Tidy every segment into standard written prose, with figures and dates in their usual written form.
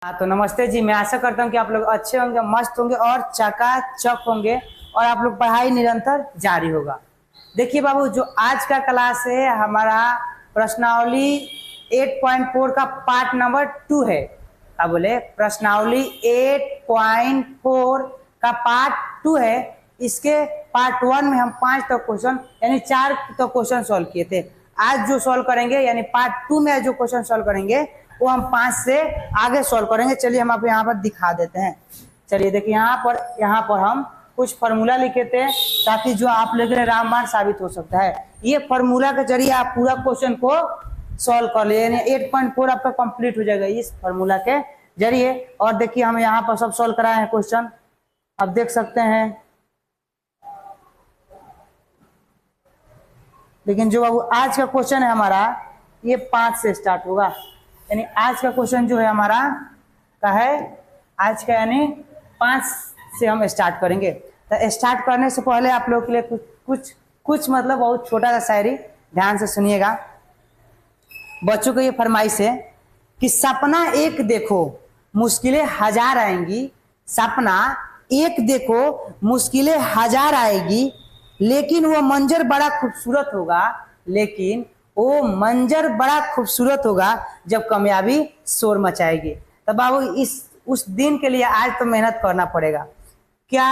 हाँ तो नमस्ते जी। मैं आशा करता हूँ कि आप लोग अच्छे होंगे, मस्त होंगे और चकाचक होंगे और आप लोग पढ़ाई निरंतर जारी होगा। देखिए बाबू, जो आज का क्लास है हमारा प्रश्नावली 8.4 का पार्ट नंबर 2 है। क्या बोले? प्रश्नावली 8.4 का पार्ट 2 है। इसके पार्ट 1 में हम 5 तक क्वेश्चन यानी 4 तक क्वेश्चन सॉल्व किए थे। आज जो सॉल्व करेंगे यानी पार्ट 2 में जो क्वेश्चन सॉल्व करेंगे वो हम 5 से आगे सॉल्व करेंगे। चलिए हम आपको यहाँ पर दिखा देते हैं। चलिए देखिए, यहाँ पर हम कुछ फार्मूला लिखे थे ताकि जो आप लोगों के लिए रामबाण साबित हो सकता है। ये फार्मूला के जरिए आप पूरा क्वेश्चन को सॉल्व कर लिए, यानी 8.4 आपका कंप्लीट हो जाएगा इस फार्मूला के जरिए। और देखिए हम यहाँ पर सब सॉल्व कराए हैं क्वेश्चन, आप देख सकते हैं। लेकिन जो बाबू आज का क्वेश्चन है हमारा, ये 5 से स्टार्ट होगा। यानी आज का क्वेश्चन जो है हमारा का है आज का, यानी 5 से हम स्टार्ट करेंगे। तो स्टार्ट करने से पहले आप लोगों के लिए कुछ मतलब बहुत छोटा सा शायरी ध्यान से सुनिएगा। बच्चों को ये फरमाइश है कि सपना एक देखो मुश्किलें हजार आएंगी, सपना एक देखो मुश्किलें हजार आएगी, लेकिन वो मंजर बड़ा खूबसूरत होगा, लेकिन वो मंजर बड़ा खूबसूरत होगा जब कामयाबी शोर मचाएगी। तो बाबू उस दिन के लिए आज तो मेहनत करना पड़ेगा। क्या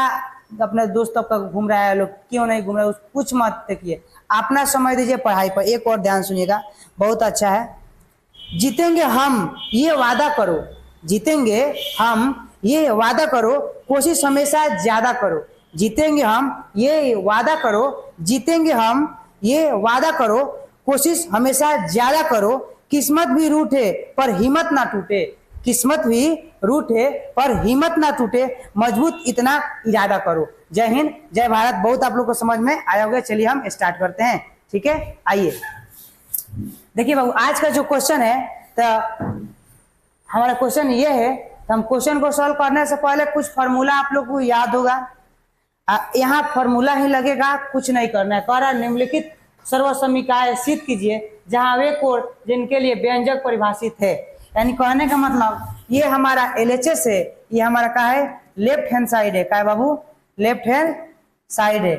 अपने दोस्तों का घूम रहा है लोग, क्यों नहीं घूम रहा है, कुछ मत देखिए, अपना समय दीजिए पढ़ाई पर। एक और ध्यान सुनिएगा, बहुत अच्छा है। जीतेंगे हम ये वादा करो, जीतेंगे हम ये वादा करो, कोशिश हमेशा ज्यादा करो। जीतेंगे हम ये वादा करो, जीतेंगे हम ये वादा करो, कोशिश हमेशा ज्यादा करो। किस्मत भी रूठे पर हिम्मत ना टूटे, किस्मत भी रूठे पर हिम्मत ना टूटे, मजबूत इतना इरादा करो। जय हिंद, जय भारत। बहुत आप लोग को समझ में आया होगा। चलिए हम स्टार्ट करते हैं, ठीक है। आइए देखिए बाबू, आज का जो क्वेश्चन है, तो हमारा क्वेश्चन ये है। तो हम क्वेश्चन को सॉल्व करने से पहले कुछ फार्मूला आप लोग को याद होगा। यहाँ फार्मूला ही लगेगा, कुछ नहीं करना है। कह रहा निम्नलिखित सर्वसमीकाएं सिद्ध कीजिए जहां वे कोड जिनके लिए व्यंजक परिभाषित है। यानी कहने का मतलब ये हमारा LHS है, ये हमारा क्या है, लेफ्ट हैंड साइड है। क्या है बाबू? लेफ्ट हैंड साइड है,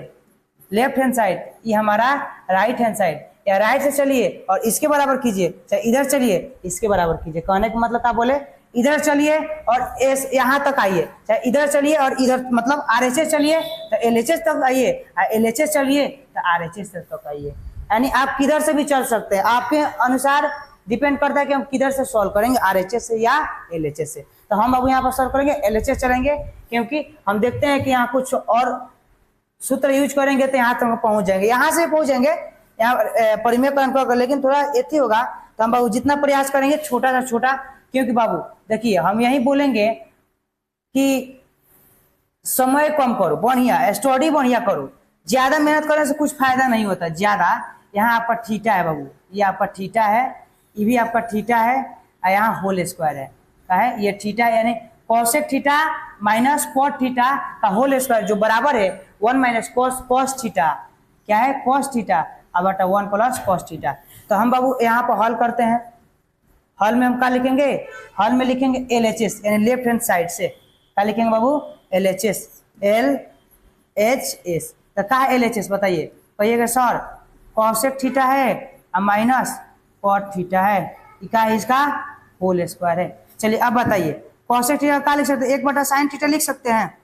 लेफ्ट हैंड साइड। ये हमारा राइट हैंड साइड। या राइट से चलिए और इसके बराबर कीजिए, चाहे इधर चलिए इसके बराबर कीजिए। कहने का मतलब क्या बोले, इधर चलिए और एस यहाँ तक आइए, चाहे इधर चलिए और इधर मतलब RHS चलिए तो LHS तक आइए, LHS चलिए तो RHS तक आइए। यानी आप किधर से भी चल सकते हैं, आपके अनुसार डिपेंड करता है कि हम किधर से सॉल्व करेंगे, RHS से या LHS से। तो हम अब यहाँ पर सॉल्व करेंगे LHS चलेंगे, क्योंकि हम देखते हैं कि यहाँ कुछ और सूत्र यूज करेंगे तो यहाँ तक पहुंच जाएंगे, यहाँ से पहुंचेंगे यहाँ परिमेयकरण कर, लेकिन थोड़ा एथी होगा। तो हम बाबू जितना प्रयास करेंगे छोटा सा छोटा, क्योंकि बाबू देखिए हम यही बोलेंगे कि समय कम करो, बढ़िया स्टडी बढ़िया करो। ज्यादा मेहनत करने से कुछ फायदा नहीं होता ज्यादा। यहाँ आपका थीटा है बाबू, ये आपका थीटा है, ये भी आपका थीटा है, और यहाँ होल स्क्वायर है। क्या है? ये थीटा यानी cosec theta minus cot theta का होल स्क्वायर, जो बराबर है 1 माइनस कॉस थीटा। क्या है? कॉस थीटा अब 1 प्लस कॉस थीटा। तो हम बाबू यहाँ पर हल करते हैं। हल में हम क्या लिखेंगे? हल में लिखेंगे LHS यानी लेफ्ट हैंड साइड से। क्या लिखेंगे बाबू? LHS, LHS। तो क्या है LHS बताइए? कहिएगा सर कॉसेक थीटा है और माइनस कॉट थीटा है, क्या है? इसका होल स्क्वायर है। चलिए अब बताइए कॉसेक थीटा क्या लिख सकते हैं? 1/sin थीटा लिख सकते हैं।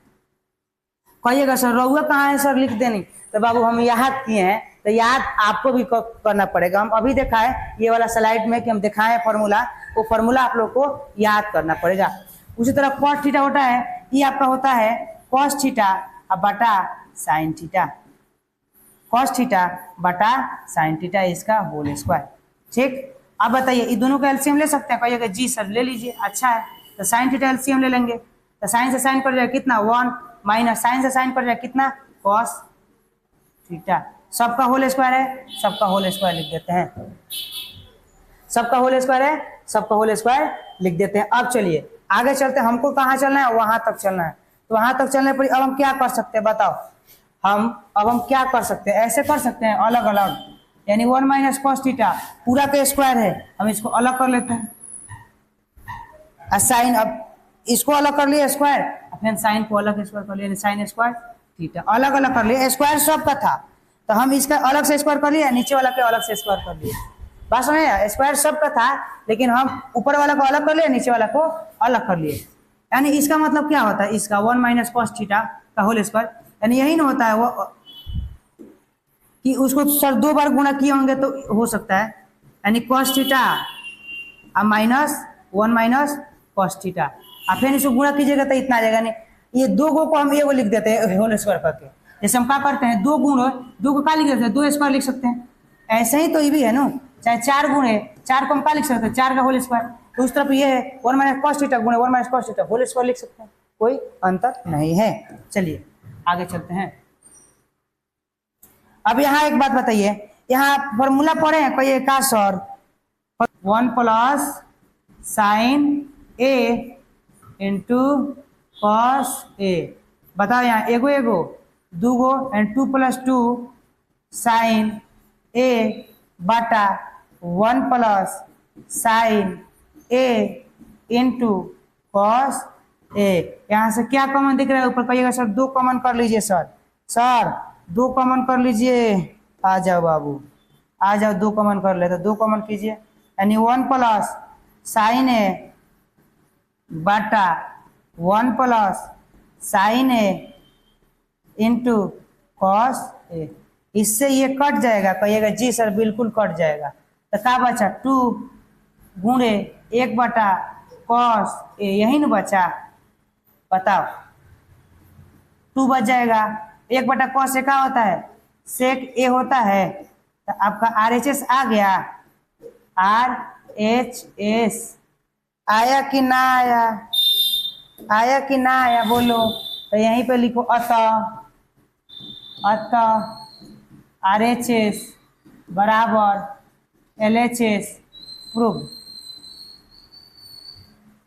कहिएगा सर रहुआ कहाँ है सर लिख देनी। तो बाबू हम याद किए हैं, तो याद आपको भी करना पड़ेगा। हम अभी देखा है ये वाला स्लाइड में कि हम दिखाए फार्मूला, वो फार्मूला आप लोग को याद करना पड़ेगा। उसी तरह कॉस थीटा होता है, ये आपका होता है कॉस थीटा बटा साइन थीटा, कॉस थीटा बटा साइन थीटा, इसका होल स्क्वायर। ठीक, अब बताइए ये दोनों का एलसीएम ले सकते हैं? कहिएगा जी सर ले लीजिए। अच्छा है, तो साइन थीटा एलसीएम ले लेंगे। तो साइन से साइन पड़ जाए कितना? 1 माइनस साइन से साइन पड़ जाए कितना? Cos theta. सबका होल स्क्वायर है, सबका होल स्क्वायर लिख देते हैं। सबका होल स्क्वायर है, सबका होल स्क्वायर लिख देते हैं। अब चलिए आगे चलते हैं। हमको कहाँ चलना है? वहां तक चलना है। तो वहां तक चलने पर अब हम क्या कर सकते हैं बताओ? हम क्या कर सकते हैं? ऐसे कर सकते हैं अलग अलग, यानी 1 माइनस कॉस थीटा पूरा का स्क्वायर है, हम इसको अलग कर लेते हैं। साइन, अब इसको अलग कर लिया स्क्वायर, फिर साइन को अलग स्क्वायर कर लिया, साइन स्क्वायर थीटा अलग अलग कर लिया, स्क्वायर सब का था तो हम इसका अलग से स्क्वायर कर लिया, नीचे वाला के अलग से स्क्वायर कर लिया। बात समझे, स्क्वायर सब का था लेकिन हम ऊपर वाला को अलग कर लिए, नीचे वाला को अलग कर लिए। यानी इसका मतलब क्या होता है, इसका 1 माइनस कॉस थीटा का होल स्क्वायर, यानी यही ना होता है वो कि उसको सर 2 बार गुणा किए होंगे तो हो सकता है, यानी कॉस थीटा अब माइनस 1 माइनस कॉस थीटा, और फिर इसको गुणा कीजिएगा तो इतना आ जाएगा। नहीं ये 2 को हम एगो लिख देते हैं होल स्क्वायर करके, जैसे हम क्या करते हैं 2 गुण 2 को क्या लिख देते हैं 2 स्क्वायर लिख सकते हैं, ऐसे ही तो ये भी है ना, चाहे 4 गुण है 4 को हम क्या लिख सकते हैं 4 का होल स्क्वायर, तो उस तरफ ये है 1 माइनस कॉस थीटा गुणे 1 minus cos theta whole square लिख सकते हैं, कोई अंतर नहीं है। चलिए आगे चलते हैं। अब यहाँ एक बात बताइए, यहाँ फॉर्मूला पढ़े हैं कहिए का sir, 1 plus sign A into cos A, बताओ यहाँ एगो एगो दूगो एंड 2 प्लस 2 साइन ए बटा 1 plus sign A into cos A. यहाँ से क्या कॉमन दिख रहा है ऊपर कहिएगा सर 2 कॉमन कर लीजिए सर, सर 2 कॉमन कर लीजिए, आ जाओ बाबू आ जाओ 2 कॉमन कर ले, तो 2 कॉमन कीजिए, यानी 1 प्लस साइन ए बटा 1 plus sign A into cos A, इससे ये कट जाएगा, कहिएगा जी सर बिल्कुल कट जाएगा, तो क्या बचा 2 गुणे 1 बटा कॉस ए, यही ना बचा, बताओ 2 बच जाएगा, 1 बटा कॉस ए क्या होता है सेक ए होता है, तो आपका RHS आ गया, RHS आया कि ना आया, आया कि ना आया बोलो, तो यहीं पे लिखो अतः RHS बराबर LHS प्रूव।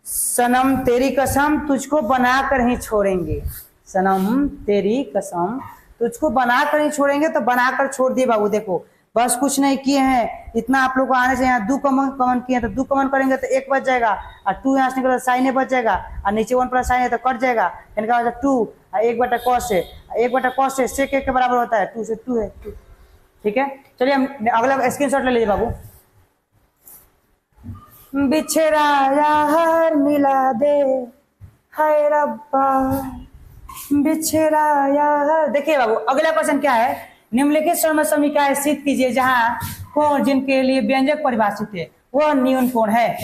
सनम तेरी कसम तुझको बनाकर ही छोड़ेंगे, सनम तेरी कसम तुझको बनाकर ही छोड़ेंगे, तो बनाकर छोड़ दिए बाबू, देखो बस कुछ नहीं किए हैं, इतना आप लोग को आने से यहाँ 2 कॉमन किए तो 2 कॉमन करेंगे तो 1 बच जाएगा, और 2 यहाँ से निकला साइन ए बच जाएगा, और नीचे 1 प्लस साइन है तो कट जाएगा, इनका वजह 2 और 1 बटा कॉस है, 1 बटा कॉस है सेक के बराबर होता है 2 से 2 है 2। ठीक है चलिए हम अगला स्क्रीनशॉट ले लीजिए बाबू। बिछड़ा यार मिला दे हाय रब्बा बिछड़ा यार। देखिए बाबू अगला क्वेश्चन क्या है, निम्नलिखित समीकरण सिद्ध कीजिए जहां कोण जिनके लिए व्यंजक परिभाषित है वह न्यून कोण है।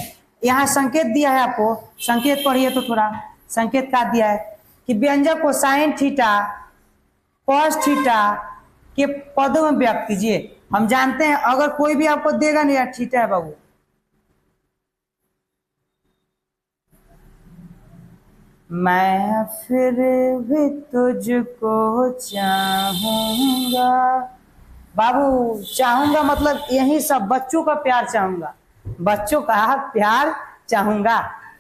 यहाँ संकेत दिया है आपको, संकेत पढ़िए तो थोड़ा, संकेत क्या दिया है कि व्यंजक को साइन थीटा कॉस थीटा के पदों में व्यक्त कीजिए। हम जानते हैं अगर कोई भी आपको देगा नहीं यार थीटा है बाबू, मैं फिर भी तुझको चाहूंगा, बाबू चाहूंगा मतलब यही सब बच्चों का प्यार चाहूंगा, बच्चों का प्यार चाहूंगा,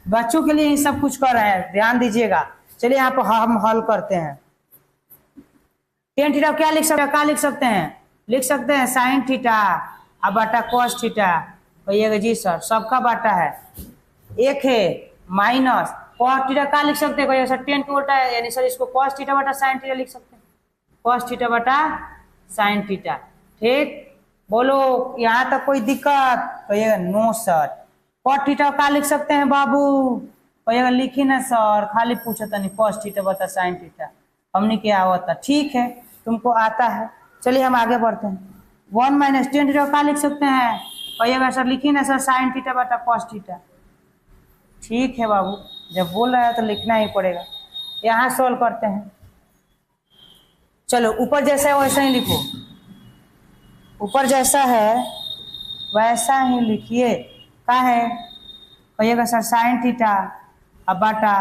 बच्चों के लिए ही सब कुछ कर रहे हैं, ध्यान दीजिएगा। चलिए यहाँ पर हम हल करते हैं। टेन थीटा क्या लिख सकते हैं, क्या लिख सकते हैं, लिख सकते हैं साइन थीटा अब बटा कॉस थीटा, कहिएगा जी सर सबका बाटा है, एक है माइनस कॉस थीटा क्या लिख सकते हैं, कहिएगा सर टेन के उल्टा है, यानी सर इसको कॉस थीटा बटा साइन थीटा लिख सकते हैं, कॉस थीटा बटा साइन थीटा। ठीक बोलो यहाँ तक कोई दिक्कत, कहिएगा नो सर। कॉस थीटा क्या लिख सकते हैं बाबू, कहिएगा लिखी ना सर खाली पूछा था नहीं, कॉस थीटा बता साइन थीटा हमने क्या होता, ठीक है तुमको आता है। चलिए हम आगे बढ़ते हैं। 1 माइनस टेन थीटा क्या लिख सकते हैं, कहिएगा सर लिखी ना सर साइन थीटा बटा कॉस थीटा, ठीक है बाबू जब बोल रहा है तो लिखना ही पड़ेगा। यहाँ सोल्व करते हैं, चलो ऊपर जैसा है वैसा ही लिखो, ऊपर जैसा है वैसा ही लिखिए, क्या है कहिएगा सर साइन थीटा अब बाटा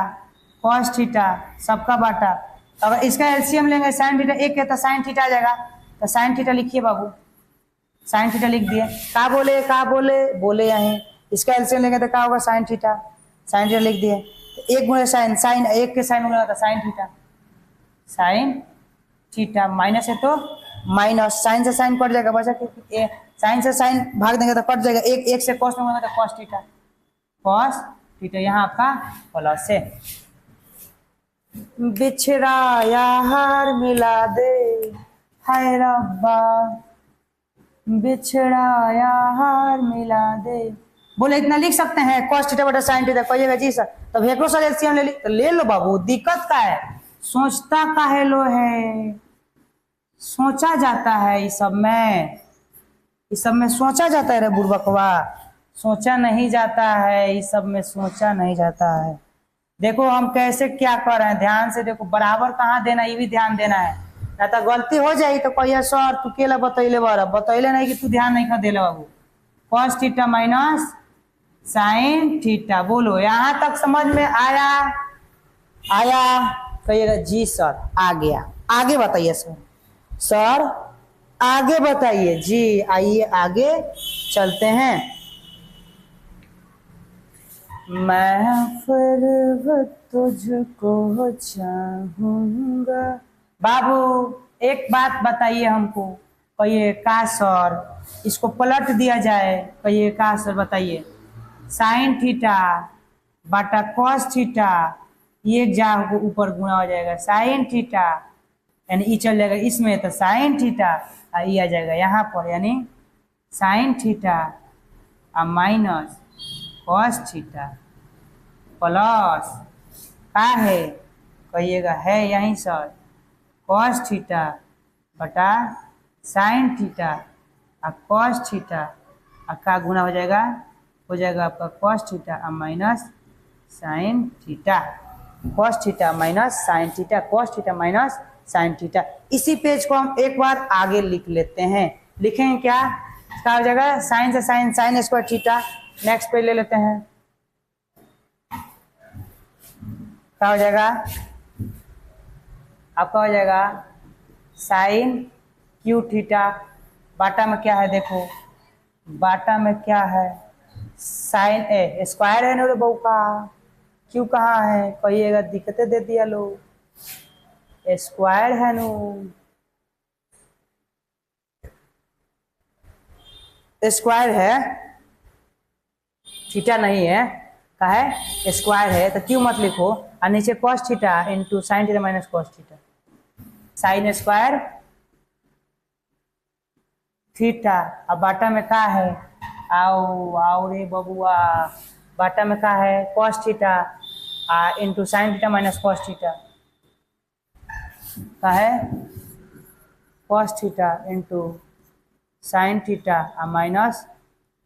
कॉस थीटा सबका बाटा, अगर इसका एलसीएम लेंगे साइन थीटा एक है तो साइन थीटा आ जाएगा, तो साइन थीटा लिखिए बाबू, साइन थीटा लिख दिए, क्या बोले बोले यहीं, इसका एलसीएम लेंगे तो क्या होगा साइन थीटा, साइन थीटा लिख दिए, तो 1 गुणे साइन, साइन 1 के साइन गुना होता sine theta, sine theta minus है तो माइनस, साइन से साइन कट जाएगा बचा साइन से साइन भाग देंगे तो कट जाएगा, 1 से कॉस में होगा तो कॉस थीटा, कॉस थीटा, यहाँ आपका प्लस है। बिछड़ा या हार मिला दे, हाय रब्बा बिछड़ा या हार मिला दे। बोले इतना लिख सकते हैं cos थीटा बटा sin थीटा, कहिएगा जी सर। तो हेक्रो सर एलसीएम ले ली, तो ले लो बाबू, दिक्कत का है, सोचता काहे लो है, सोचा जाता है इस सब में, इस सब में सोचा जाता है रे बुर्बकवा, सोचा नहीं जाता है, इस सब में सोचा नहीं जाता है। देखो हम कैसे क्या कर रहे हैं, ध्यान से देखो, बराबर कहाँ देना ये भी ध्यान देना है, ना तो गलती हो जाए तो कहिए सर तू केला बतैले बार, बतैले नहीं कि तू ध्यान नहीं कर देले बाबू। cos theta minus sin theta, बोलो यहाँ तक समझ में आया? आया कहिएगा जी सर आ गया। आगे बताइए सर, सर आगे बताइए जी। आइए आगे चलते हैं। मैं फिर तुझको चाहूंगा। बाबू एक बात बताइए हमको, कहिए का सर, इसको पलट दिया जाए, कहिए का सर बताइए। साइन थीटा बटा कॉस थीटा, ये जा ऊपर गुणा हो जाएगा, साइन थीटा यानी ई चल जाएगा इसमें, तो साइन थीटा ई आ जाएगा यहाँ पर, यानी sign theta minus cos theta plus का है, कहिएगा है यहीं सर, कॉस थीटा बटा साइन थीटा और कॉस थीटा का गुना हो जाएगा आपका cos theta minus sine theta, cos theta minus sine theta, cos theta minus sine theta. इसी पेज को हम एक बार आगे लिख लेते हैं। लिखेंगे क्या हो जाएगा, साइन से sine, sine square theta. Next page ले लेते हैं, क्या हो जाएगा आपका, हो जाएगा साइन क्यू थीटा, बाटा में क्या है देखो, बाटा में क्या है, साइन ए स्क्वायर है ना रे बहू का, क्यू कहाँ है, कहिएगा दिक्कतें दे दिया लो, स्क्वायर है नो, स्क्वायर है, थीटा नहीं है, का है स्क्वायर है, तो क्यू मत लिखो, और नीचे cos theta into sine theta minus cos theta, sign square theta, अब बाटा में का है, आओ रे बबुआ, बाटा में का है cos theta into sine theta minus cos theta, का है cos theta into sine theta minus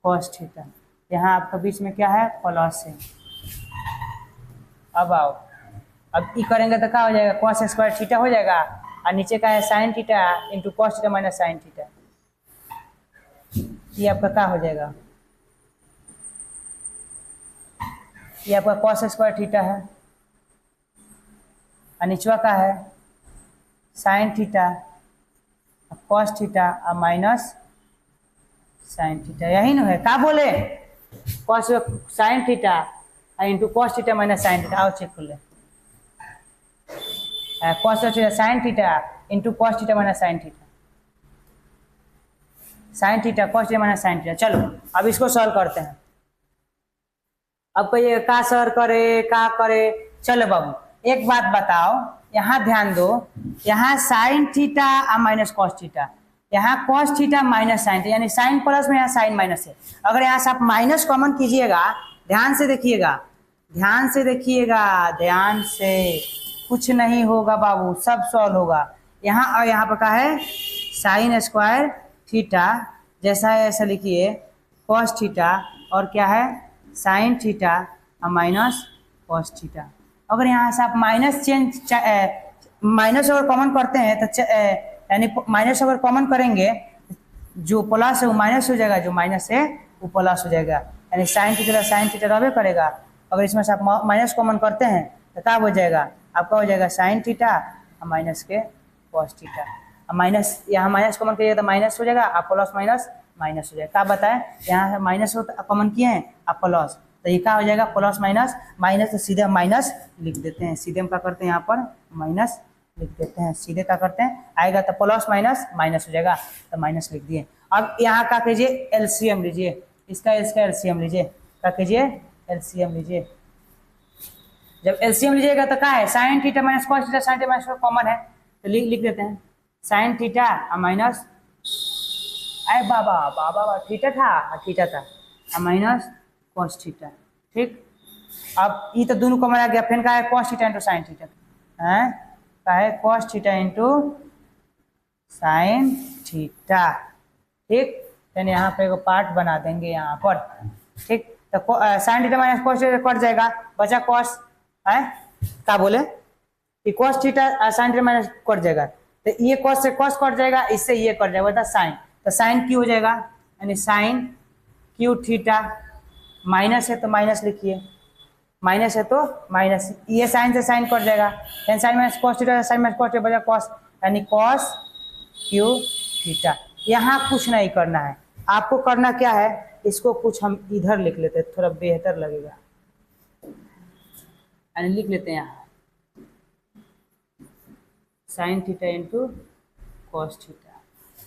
cos theta. यहाँ आपका बीच में क्या है प्लस है। अब आओ, अब ई करेंगे तो क्या हो जाएगा, कॉस स्क्वायर थीटा हो जाएगा, और नीचे का है sine theta into cos theta minus sine theta, ये आपका क्या हो जाएगा, ये आपका कॉस स्क्वायर थीटा है, और निचवा का है sine theta cos theta minus sine theta, यही ना है, क्या बोले cos sine theta into cos theta minus sine theta. आओ चेक कर ले, cos theta sine theta into cos theta minus sine theta, sine theta cos theta minus sine theta. चलो अब इसको सॉल्व करते हैं। अब कहिए का सर करे, का करे, चलो बाबू एक बात बताओ, यहाँ ध्यान दो, यहाँ sine theta minus cos theta, यहाँ cos theta minus sine theta, यानी साइन प्लस में यहाँ साइन माइनस है। अगर यहाँ से आप माइनस कॉमन कीजिएगा, ध्यान से देखिएगा, ध्यान से देखिएगा, ध्यान से, कुछ नहीं होगा बाबू, सब सॉल्व होगा। यहाँ और यहाँ पर क्या है साइन स्क्वायर थीटा, जैसा है ऐसा लिखिए, कॉस थीटा और क्या है sine theta minus cos theta. अगर यहाँ से आप माइनस चेंज माइनस अगर कॉमन करते हैं तो यानी माइनस अगर कॉमन करेंगे, जो प्लस है वो माइनस हो जाएगा, जो माइनस है वो प्लस हो जाएगा, यानी साइन थीटा रहबे करेगा। अगर इसमें से आप माइनस कॉमन करते हैं तो क्या हो जाएगा, आपका हो जाएगा साइन थीटा माइनस के कॉस थीटा, माइनस यहाँ माइनस कॉमन करिएगा तो माइनस हो जाएगा, आप प्लस माइनस माइनस हो जाएगा। क्या बताएं, यहाँ माइनस कॉमन किए हैं आप प्लस, तो ये क्या हो जाएगा प्लस माइनस माइनस, तो सीधे माइनस लिख देते हैं, सीधे हम क्या करते हैं यहाँ पर माइनस लिख देते हैं, सीधे क्या करते हैं आएगा तो प्लस माइनस माइनस हो जाएगा, तो माइनस लिख दिए। अब यहाँ क्या कीजिए एलसीएम लीजिए, इसका एलसीएम लीजिए, क्या कीजिए एलसीएम लीजिए, जब एलसीएम लीजिएगा तो क्या है, sine theta minus cos theta, sine theta minus common है तो लिख देते हैं साइन थीटा माइनस, अरे बाबा बाबा थीटा था माइनस कॉस थीटा। ठीक, अब ये तो दोनों कॉमन आ गया, फिर का है cos theta into sine theta है, का है cos theta into sine theta. ठीक, यानी यहाँ पे एक पार्ट बना देंगे यहाँ पर। ठीक, तो sine theta minus cos theta cut जाएगा, बचा कॉस है, क्या बोले कि cos theta sine theta minus cut जाएगा, तो ये कॉस से कॉस कट जाएगा, इससे ये कट जाएगा, बता साइन, तो साइन क्यू हो जाएगा, यानी साइन क्यू थीटा, माइनस है तो माइनस लिखिए, माइनस है तो माइनस, ये साइन से साइन कट जाएगा, यानी sine minus cos theta, sine minus cos theta बचा कॉस, यानी कॉस क्यू थीटा। यहाँ कुछ नहीं करना है, आपको करना क्या है, इसको कुछ हम इधर लिख लेते हैं, थोड़ा बेहतर लगेगा, यानी लिख लेते हैं यहाँ sine theta into cos theta,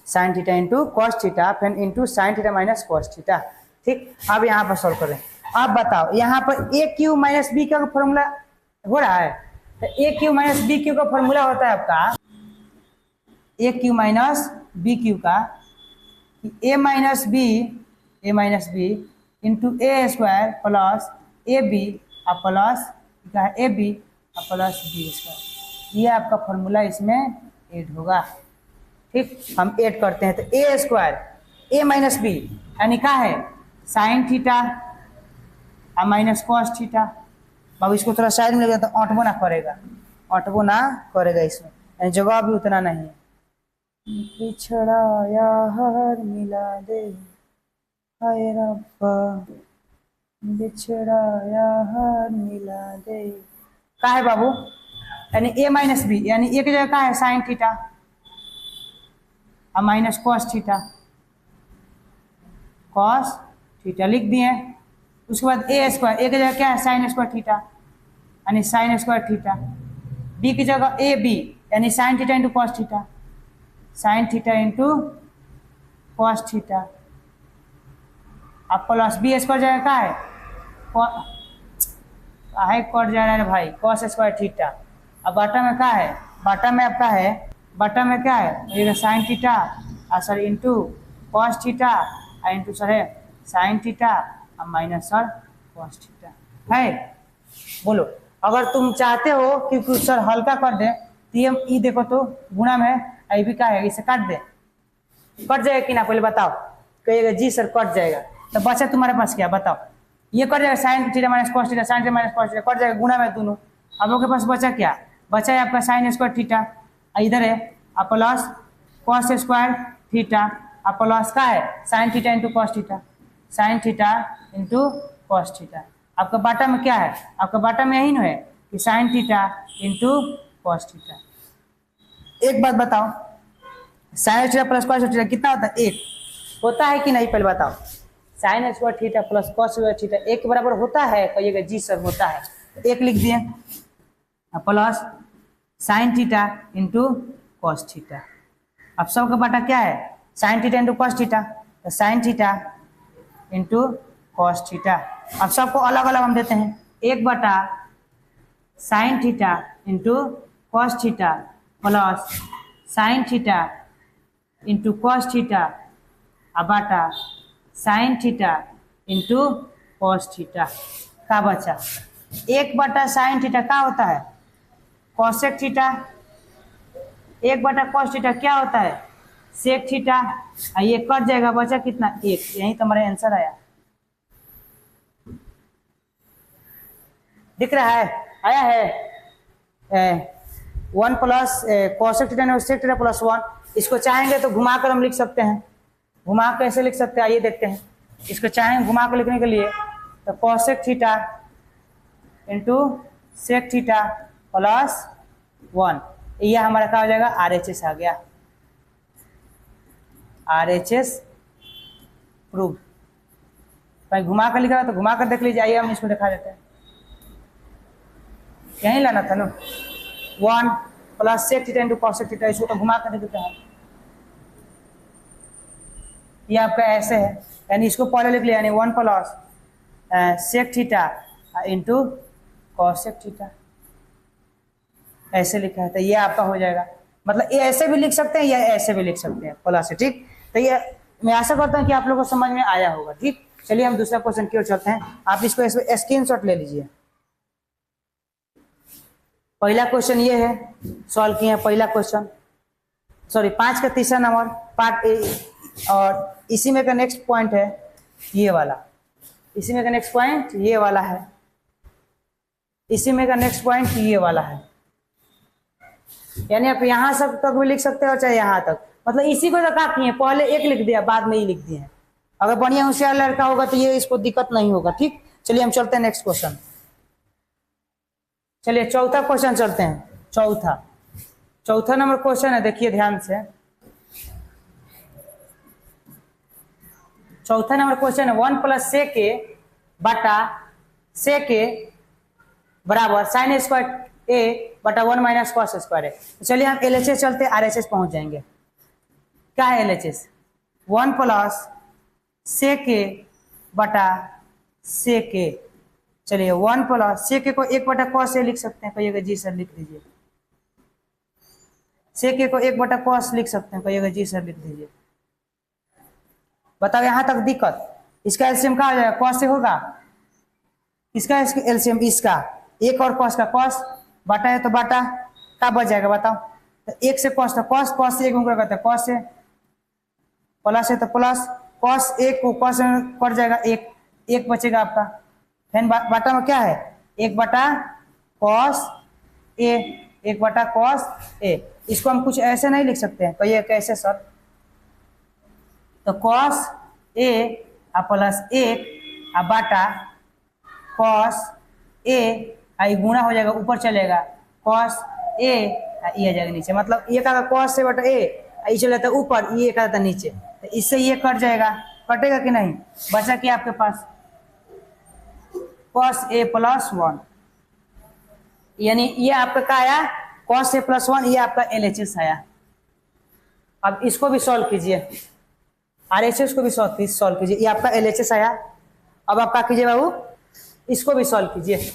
sine theta into cos theta, फिर into sine theta minus cos theta. ठीक, अब यहाँ पर सॉल्व करें। अब बताओ यहाँ पर ए क्यू माइनस बी का फॉर्मूला हो रहा है, तो a cube minus b cube का फॉर्मूला होता है आपका a cube minus b cube का, a minus B into a square plus a b और प्लस क्या है ए बी और प्लस बी स्क्वायर, ये आपका फॉर्मूला इसमें ऐड होगा। ठीक, हम ऐड करते हैं, तो a square A minus B यानी क्या है साइन थीटा और माइनस कॉस थीटा। बाबू इसको थोड़ा साइड में लगे तो अटबो ना करेगा इसमें, यानी जगह भी उतना नहीं है। बिछड़ा यार मिला दे हाय रब्बा, बिछड़ा यार मिला दे, का है बाबू, यानी ए माइनस बी, यानी एक जगह का है साइन थीटा और माइनस कॉस थीटा लिख दिए। उसके बाद ए स्क्वायर, एक जगह क्या है साइन स्क्वायर थीटा यानी साइन स्क्वायर थीटा, बी की जगह ए बी यानी sign theta into cos theta, sine theta into cos theta, अब प्लस बी स्क्वायर जगह का है कट जा रहा है भाई कॉस स्क्वायर थीटा। अब बाटा में क्या है, बाटा में आपका है, बाटा में क्या है ये sine theta sir into cos theta into sir है साइन थीटा और माइनस सर कॉस थीटा है। बोलो अगर तुम चाहते हो कि कुछ सर हल्का कर दे तो ये देखो तो गुणा में आई भी क्या है, इसे काट दे, कट जाएगा कि ना, पहले बताओ, कहिएगा जी सर कट जाएगा, तो बचा तुम्हारे पास क्या बताओ, ये कट जाएगा sign theta minus cos theta, sine theta minus cos theta cut जाएगा गुणा में दोनों। अब आपके पास बचा क्या, बचा है आपका साइन स्क्वायर थीटा, इधर है अब प्लस कॉस स्क्वायर थीटा और प्लस का है sine theta into cos theta, sine theta into cos theta. आपका बाटा में क्या है, आपका बाटा में यही ना है कि sine theta into cos theta. एक बात बताओ, sine theta plus cos theta कितना होता है, एक होता है कि नहीं, पहले बताओ, sign square theta plus cos square theta एक के बराबर होता है, कहिएगा जी सर होता है, तो एक लिख दिए plus sine theta into cos theta. अब सबका बाटा क्या है sine theta into cos theta, तो sine theta into cos theta. अब सबको अलग अलग हम देते हैं, एक बटा sine theta into cos theta plus sine theta into cos theta और बाटा sine theta into cos theta का बचा। एक बटा साइन थीटा क्या होता है कॉसेक थीटा, एक बटा कॉस थीटा क्या होता है सेक थीटा, ये कट जाएगा बचा कितना एक, यही तो हमारा आंसर आया, दिख रहा है आया है 1 plus cosec theta sec theta plus 1। इसको चाहेंगे तो घुमा कर हम लिख सकते हैं, घुमा कैसे लिख सकते हैं आइए देखते हैं। इसको चाहेंगे घुमा कर लिखने के लिए तो cosec theta into sec theta plus 1, यह हमारा क्या हो जाएगा RHS आ गया, RHS प्रूव। भाई घुमा कर लिखा तो घुमा कर देख लीजिए, आइए हम इसको दिखा देते हैं, यहीं लाना था ना 1 plus sec theta into cosec theta, इसको तो घुमा कर देते हैं, ये आपका ऐसे है, यानी इसको पहले लिख लिया यानी 1 plus sec theta into cosec theta ऐसे लिखा है, तो ये आपका हो जाएगा। मतलब ये ऐसे भी लिख सकते हैं या ऐसे भी लिख सकते हैं प्लस है, ठीक। तो ये मैं आशा करता हूँ कि आप लोगों को समझ में आया होगा, ठीक। चलिए हम दूसरा क्वेश्चन की ओर चलते हैं। आप इसको स्क्रीनशॉट ले लीजिए। पहला क्वेश्चन ये है, सॉल्व किए हैं पहला क्वेश्चन, सॉरी 5 का तीसरा नंबर पार्ट ए, और इसी में का नेक्स्ट पॉइंट है ये वाला, इसी में का नेक्स्ट पॉइंट ये वाला है, इसी में का नेक्स्ट पॉइंट ये वाला है। यानी आप यहाँ सब तक भी लिख सकते हो चाहे यहाँ तक, मतलब इसी को तो क्या किए, पहले एक लिख दिया बाद में ही लिख दिए। अगर बढ़िया होशियार लड़का होगा तो ये इसको दिक्कत नहीं होगा, ठीक। चलिए हम चलते हैं नेक्स्ट क्वेश्चन। चलिए चौथा क्वेश्चन चलते हैं। चौथा नंबर क्वेश्चन है, देखिए ध्यान से। चौथा नंबर क्वेश्चन है 1 प्लस से के बटा से के बराबर साइन स्क्वायर ए बटा 1 माइनस कॉस स्क्वायर है। तो चलिए हम एलएचएस चलते आरएचएस पहुंच जाएंगे। क्या है एलएचएस? 1 प्लस से के बटा से के। चलिए 1 प्लस से के को 1 बटा कॉस ए लिख सकते हैं, कहिएगा जी सर लिख दीजिए। से के को 1 बटा कॉस लिख सकते हैं, कहिएगा जी सर लिख दीजिए। बताओ यहाँ तक दिक्कत? इसका एलसीएम क्या हो जाएगा? कॉस से होगा। इसका एलसीएम इसका 1 और कॉस का कॉस, बटा है तो बटा क्या बच जाएगा बताओ? तो 1 से कॉस, तो कॉस, कॉस से 1 गुणा करते हैं कॉस से, प्लस है तो प्लस, कॉस 1 को कॉस में कट जाएगा, 1 बचेगा आपका। फिर बटा में क्या है? 1 बटा कॉस ए, 1 बटा कॉस ए। इसको हम कुछ ऐसे नहीं लिख सकते हैं, कहिए कैसे सर? तो कॉस ए प्लस 1 बटा कॉस ए गुणा हो जाएगा, ऊपर चलेगा कॉस ए ये आ जाएगा नीचे। मतलब ये का कॉस से बटा ए, ये चले जाता ऊपर, ये का जाता नीचे, तो इससे ये कट जाएगा। कटेगा कि नहीं? बचा क्या आपके पास? कॉस ए प्लस 1, यानी ये आपका क्या आया? कॉस ए प्लस 1, ये आपका एलएचएस आया। अब इसको भी सॉल्व कीजिए, आरएचएस को भी सॉल्व कीजिए, ये आपका एलएचएस आया। अब आप क्या कीजिए बाबू? इसको भी सॉल्व कीजिए।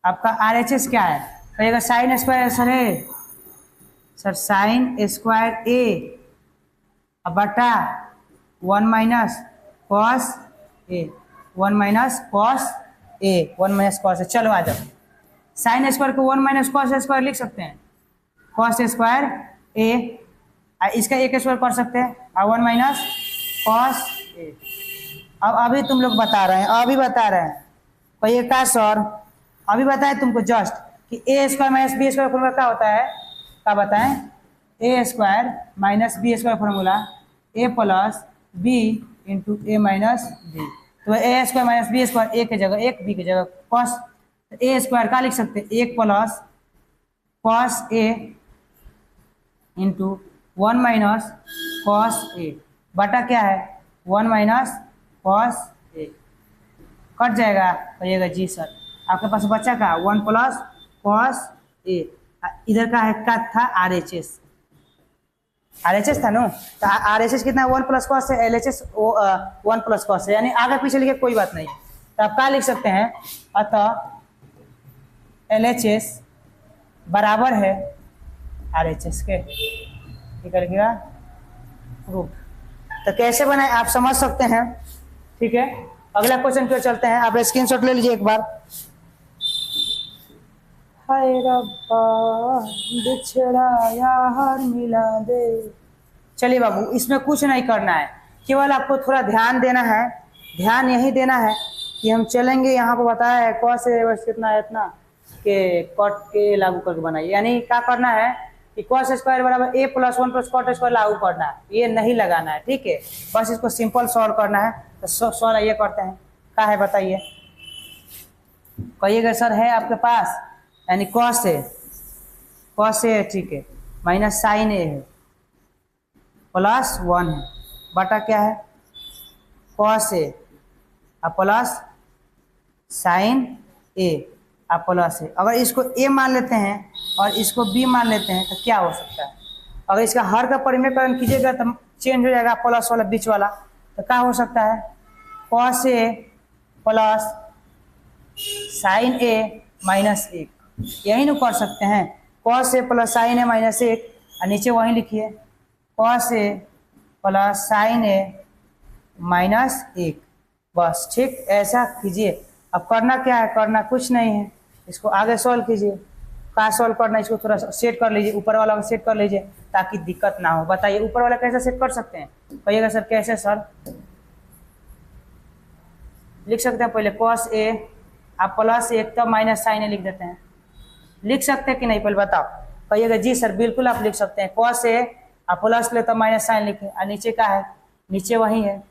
आपका आरएचएस क्या है? कहिएगा साइन स्क्वायर सर है, सर साइन स्क्वायर ए बटा 1 minus cos A, 1 minus cos A, 1 minus cos A. चलो आ जाओ, साइन स्क्वायर को 1 माइनस कॉस स्क्वायर लिख सकते हैं, कॉस स्क्वायर ए, इसका एक स्क्वायर कर सकते हैं, और 1 माइनस कॉस ए। अब अभी तुम लोग बता रहे हैं, अभी बता रहे हैं, कहिए क्या सर? अभी बताए तुमको जस्ट कि a square minus b square formula क्या होता है? क्या बताएं? A square minus b square formula a plus B into A minus b. तो a square minus b square, a की जगह 1, बी की जगह कॉस, ए स्क्वायर क्या लिख सकते हैं? 1 plus cos A into 1 minus cos A बटा क्या है? 1 माइनस कॉस ए। कट जाएगा, कहिएगा जी सर। आपके पास बचा का 1 प्लस कॉस ए, इधर का है क्या था? आरएचएस, आरएचएस था ना, तो आरएचएस कितना? 1 प्लस कॉस है, एलएचएस 1 प्लस कॉस है, यानी आगे पीछे लिखे कोई बात नहीं। तो आप क्या लिख सकते हैं? अतः एलएचएस बराबर है आरएचएस के, निकल गया प्रूफ। तो कैसे बनाए आप समझ सकते हैं, ठीक है। अगला क्वेश्चन की ओर चलते हैं, आप स्क्रीनशॉट ले लीजिए एक बार। हाय रब्बा बिछड़ा यार मिला दे। चलिए बाबू, इसमें कुछ नहीं करना है, केवल आपको थोड़ा ध्यान देना है। ध्यान यही देना है कि हम चलेंगे, यहाँ पर बताया है कॉस ए बस कितना है इतना के कॉट के लागू करके बनाइए। यानी क्या करना है कि कॉस स्क्वायर बराबर ए प्लस 1 प्लस कॉट स्क्वायर लागू करना है, ये नहीं लगाना है, ठीक है। बस इसको सिंपल सॉल्व करना है। तो सॉल्व ये करते हैं, क्या है बताइए? कहिएगा सर है आपके पास, यानी कॉस ए, ठीक है, माइनस साइन ए है प्लस 1 है बटा क्या है? Cos A plus sign A plus है। अगर इसको ए मान लेते हैं और इसको बी मान लेते हैं तो क्या हो सकता है? अगर इसका हर का परिमेयकरण कीजिएगा तो चेंज हो जाएगा, प्लस वाला बीच वाला, तो क्या हो सकता है? कॉस ए प्लस साइन ए माइनस 1, यही ना कर सकते हैं। Cos A plus sign A minus 1 और नीचे वहीं लिखिए cos A plus sign A minus 1, बस ठीक ऐसा कीजिए। अब करना क्या है, करना कुछ नहीं है, इसको आगे सॉल्व कीजिए। क्या सॉल्व करना है, इसको थोड़ा सेट कर लीजिए, ऊपर वाला को सेट कर लीजिए ताकि दिक्कत ना हो। बताइए ऊपर वाला कैसे सेट कर सकते हैं, कहिएगा सर कैसे सर। लिख सकते हैं पहले कॉस ए आप प्लस 1 तब माइनस साइन ए लिख देते हैं, लिख सकते हैं कि नहीं पहले बताओ। कहिएगा जी सर बिल्कुल आप लिख सकते हैं। कॉस ए आप प्लस ले तब माइनस साइन लिखे और नीचे क्या है, नीचे वही है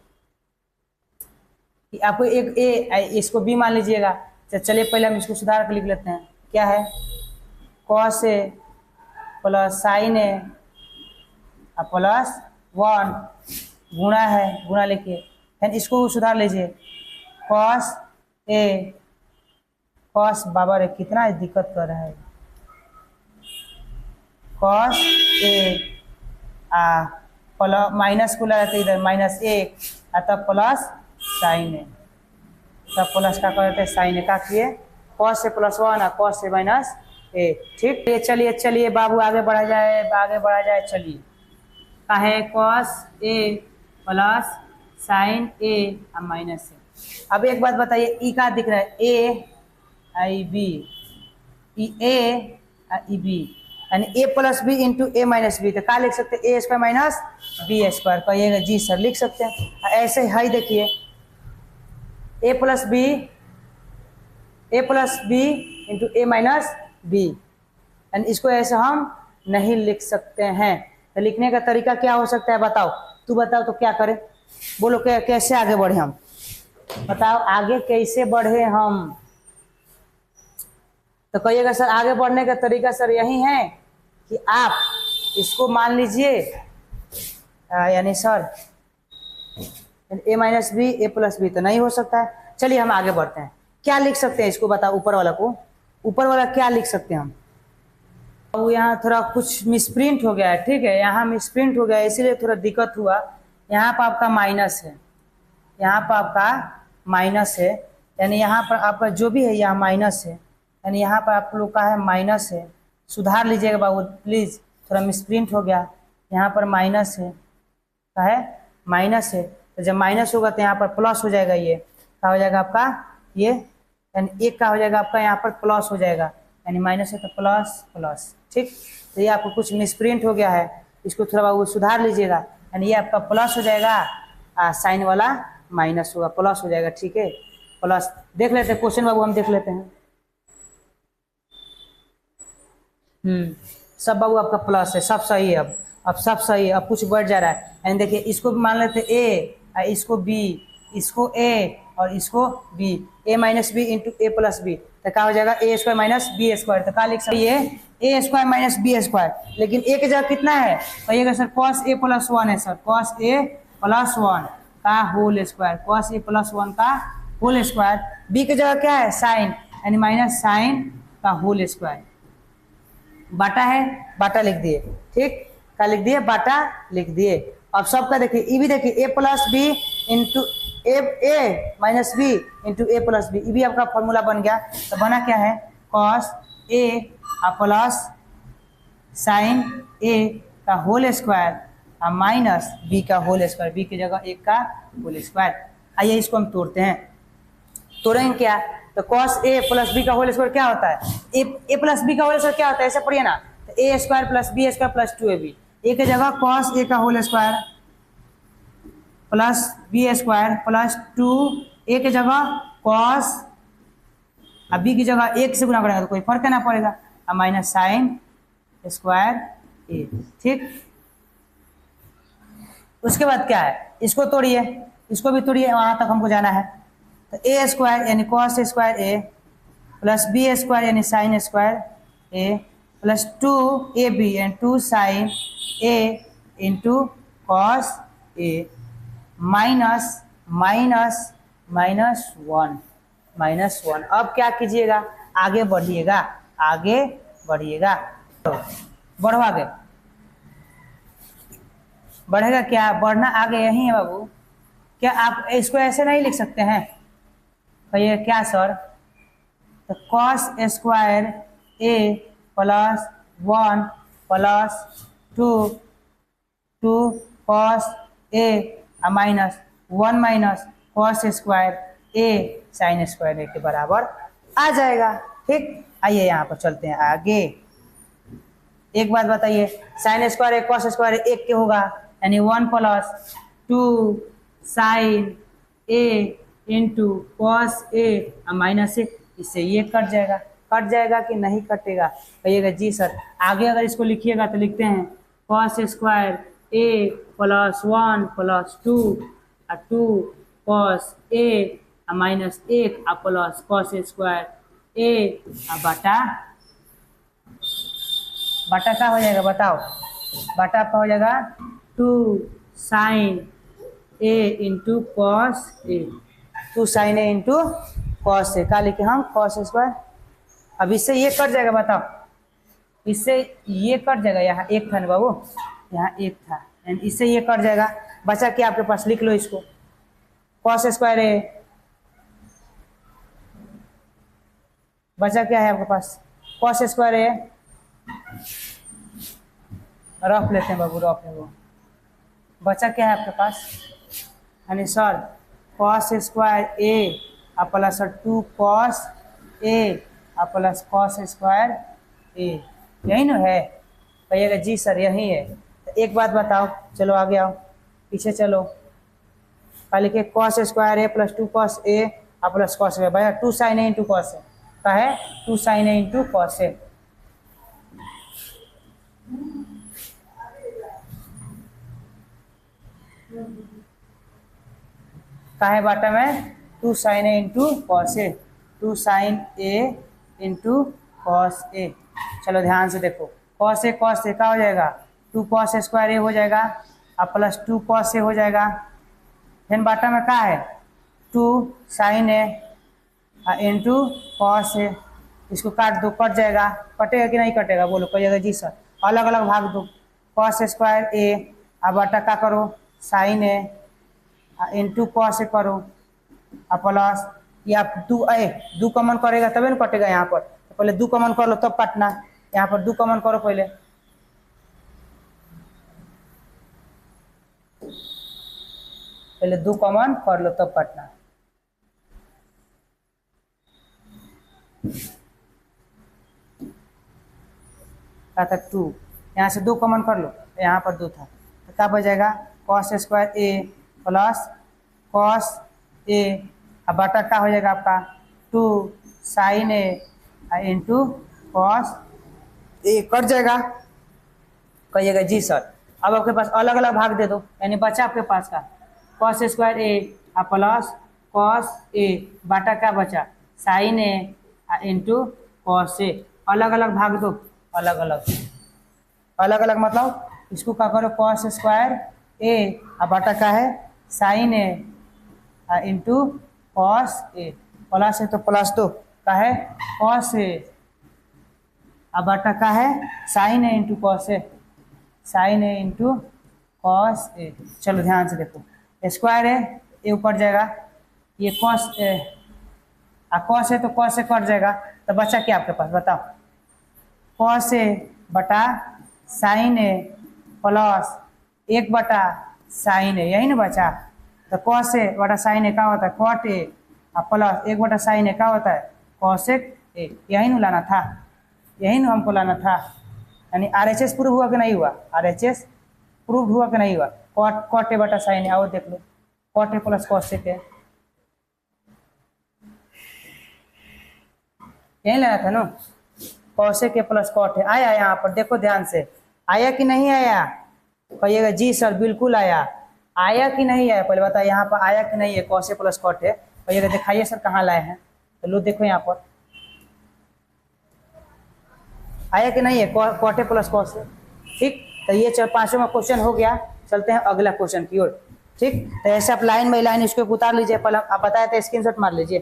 कि आपको एक ए इसको बी मान लीजिएगा। तो चलिए पहले हम इसको सुधार कर लिख लेते हैं। क्या है cos A plus sign A plus 1 गुणा है, गुणा लिखिए, फिर इसको सुधार लीजिए कॉस ए कॉस बाबा रे कितना दिक्कत कर रहा है, कॉस ए प्लस माइनस को लगाते इधर माइनस 1 तब प्लस साइन ए, तब प्लस का करते साइन ए का किए कॉस ए प्लस 1 और कॉस ए माइनस ए। ठीक चलिए चलिए बाबू आगे बढ़ा जाए, आगे बढ़ा जाए। चलिए का है कॉस ए प्लस साइन ए और माइनस ए। अब एक बात बताइए ई का दिख रहा है ए आई बी, ई ए ई बी यानी a plus B into A minus b, तो क्या लिख सकते हैं a square minus b square. कहिएगा जी सर लिख सकते हैं। ऐसे ही देखिए a plus B into A minus b, and इसको ऐसे हम नहीं लिख सकते हैं। तो लिखने का तरीका क्या हो सकता है बताओ, तू बताओ तो क्या करें, बोलो कैसे आगे बढ़े हम, बताओ आगे कैसे बढ़े हम। तो कहिएगा सर आगे बढ़ने का तरीका सर यही है कि आप इसको मान लीजिए यानी सर ए माइनस बी ए प्लस बी तो नहीं हो सकता है। चलिए हम आगे बढ़ते हैं, क्या लिख सकते हैं इसको बताओ, ऊपर वाला को, ऊपर वाला क्या लिख सकते हैं हम। वो यहाँ थोड़ा कुछ मिसप्रिंट हो गया है, ठीक है, यहाँ मिसप्रिंट हो गया है इसीलिए थोड़ा दिक्कत हुआ। यहाँ पर आपका माइनस है, यहाँ पर आपका माइनस है, यानी यहाँ पर आपका जो भी है यहाँ माइनस है, यानी यहाँ पर आप लोग का है माइनस है। सुधार लीजिएगा बाबू प्लीज़, थोड़ा मिसप्रिंट हो गया। यहाँ पर माइनस है, क्या है माइनस है, तो जब माइनस होगा तो यहाँ पर प्लस हो जाएगा। ये क्या हो जाएगा आपका, ये यानी एक का हो जाएगा आपका यहाँ पर प्लस हो जाएगा, यानी माइनस है तो प्लस प्लस। ठीक, तो ये आपको कुछ मिसप्रिंट हो गया है, इसको थोड़ा बाबू सुधार लीजिएगा। यानी ये आपका प्लस हो जाएगा, साइन वाला माइनस होगा, प्लस हो जाएगा। ठीक है प्लस, देख लेते हैं क्वेश्चन बाबू, हम देख लेते हैं। सब बाबू आपका प्लस है, सब सही है। अब सब सही है, अब कुछ बढ़ जा रहा है। यानी देखिए इसको भी मान लेते ए, इसको बी, इसको ए और इसको B, A minus B into A plus B, तो क्या हो जाएगा ए स्क्वायर माइनस बी स्क्वायर। तो क्या लिख सकते हैं a square minus b square, लेकिन ए की जगह कितना है, कहिएगा सर कॉस ए प्लस 1 है सर, कॉस ए प्लस 1 का whole square, cos A plus 1 का होल स्क्वायर। बी की जगह क्या है साइन, यानी माइनस साइन का होल स्क्वायर। बाटा है, बाटा लिख दिए। ठीक, क्या लिख दिए, बाटा लिख दिए। अब सबका देखिए ई भी देखिए a plus B into A minus B into A plus B, ये भी आपका फॉर्मूला बन गया। तो बना क्या है कॉस ए प्लस साइन ए का होल स्क्वायर और माइनस बी का होल स्क्वायर, बी की जगह एक का होल स्क्वायर। आइए इसको हम तोड़ते हैं, तोड़ेंगे क्या, तो कॉस ए प्लस बी का होल स्क्वायर क्या होता है, ए प्लस बी का होल स्क्वायर क्या होता है, ऐसे पढ़िए ना, तो a square plus B square plus 2ab, a की जगह कॉस ए का whole square plus B square plus 2a की जगह कॉस, अब बी की जगह एक से गुना करेगा तो कोई फर्क ना पड़ेगा, और माइनस साइन स्क्वायर ए। ठीक, उसके बाद क्या है, इसको तोड़िए, इसको भी तोड़िए, वहां तक हमको जाना है। तो ए स्क्वायर यानी कॉस स्क्वायर ए प्लस बी स्क्वायर यानी साइन स्क्वायर ए प्लस 2ab यानी 2 sine A into cos A minus minus minus 1। अब क्या कीजिएगा, आगे बढ़िएगा, आगे बढ़िएगा, बढ़ो आगे, बढ़ेगा क्या, बढ़ना आगे यही है बाबू। क्या आप इसको ऐसे नहीं लिख सकते हैं? कहिए क्या सर? तो cos square A plus 1 plus 2 cos A minus 1 minus cos square A sign square ए के बराबर आ जाएगा। ठीक, आइए यहाँ पर चलते हैं आगे। एक बात बताइए, साइन स्क्वायर ए कॉस स्क्वायर एक के होगा, यानी 1 plus 2 sine A into cos A minus ए, इससे ये कट जाएगा। कट जाएगा कि नहीं कटेगा? कहिएगा जी सर। आगे अगर इसको लिखिएगा तो लिखते हैं cos square A plus 1 plus 2 cos A minus 1 plus cos square ए बटा क्या हो जाएगा बताओ? बटा आपका हो जाएगा 2 sine A into cos A, 2 sine A into cos A. क्या लिखे हम? Cos square. अब इससे ये कट जाएगा, बताओ, इससे ये कट जाएगा। यहाँ एक था ना बाबू, यहाँ एक था, एंड इससे ये कट जाएगा। बचा क्या आपके पास? लिख लो इसको, कॉस स्क्वायर ए। बचा क्या है आपके पास? कॉस स्क्वायर ए। रफ लेते हैं बाबू, रफ है वो। बचा क्या है आपके पास? यानी sir cos square A plus 2 cos A plus cos square ए, यही ना है? कहिएगा जी सर यही है। तो एक बात बताओ, चलो आगे आओ, पीछे चलो। पहले के cos square A plus 2 cos A plus cos ए, भैया 2 sine A into cos a का है, 2 sine A into cos a. का है बाटा में 2 sine A into cos A, 2 sine A into cos A. चलो ध्यान से देखो, कॉस ए क्या हो जाएगा? 2 कॉस स्क्वायर ए हो जाएगा और प्लस 2 कॉस ए हो जाएगा। फिर बाटा में क्या है? 2 sine A into cos A. इसको काट दो, कट जाएगा। कटेगा कि नहीं कटेगा? बोलो। कहिएगा जी सर। अलग अलग भाग दो, कॉस स्क्वायर ए और बाटा क्या करो? Sign A into cos A करो और प्लस या 2 कॉमन करेगा तभी ना कटेगा यहाँ पर। तो पहले 2 कॉमन कर लो तब काटना। यहाँ पर 2 कॉमन करो पहले, पहले 2 कॉमन कर लो तब काटना। क्या था? 2, यहाँ से 2 कॉमन कर लो, यहाँ पर 2 था तो क्या बच जाएगा? कॉस स्क्वायर ए प्लस कॉस ए अब बटा क्या हो जाएगा आपका? 2 sine A into cos A. Cut जाएगा। कहिएगा जी सर। अब आपके पास अलग अलग भाग दे दो, यानी बचा आपके पास का कॉस स्क्वायर ए प्लस कॉस ए बटा क्या बचा? Sign A into cos A. अलग अलग भाग दो, अलग अलग मतलब इसको क्या करो? कॉस स्क्वायर ए बटा क्या है? Sine A into cos A. Plus है तो प्लस 2 का है कॉस ए अब बटा का है? Sine A into cos A, sign A into cos A. चलो ध्यान से देखो, स्क्वायर है ये ऊपर जाएगा, ये कॉस ए कॉस है तो कॉस ए कट जाएगा। तो बचा क्या आपके पास बताओ? कॉस ए बटा साइन ए प्लस 1 बटा साइन ए, यही ना बचा। तो कॉस ए बटा साइन ए क्या होता है? कॉट ए प्लस 1 बटा साइन ए क्या होता है? Cosec a. यही ना लाना था, यही ना हमको लाना था। यानी RHS प्रूव हुआ कि नहीं हुआ? RHS प्रूव हुआ कि नहीं हुआ? कॉट ए बटा साइन ए। आओ देख लो, cot a plus cosec a, यही लेना था ना। Cosec A plus cot a आया यहाँ पर, देखो ध्यान से, आया कि नहीं आया? कहिएगा जी सर बिल्कुल आया। आया कि नहीं आया पहले बताइए, यहाँ पर आया कि नहीं है? Cos A plus cot A. कहिएगा दिखाइए सर कहाँ लाए हैं। तो लो देखो यहाँ पर आया कि नहीं है? कॉट ए प्लस कॉस ए। ठीक, तो ये 5वां क्वेश्चन हो गया। चलते हैं अगला क्वेश्चन की ओर। ठीक, तो ऐसे आप लाइन बाई लाइन इसको उतार लीजिए। पहले आप बताए थे, स्क्रीनशॉट मार लीजिए।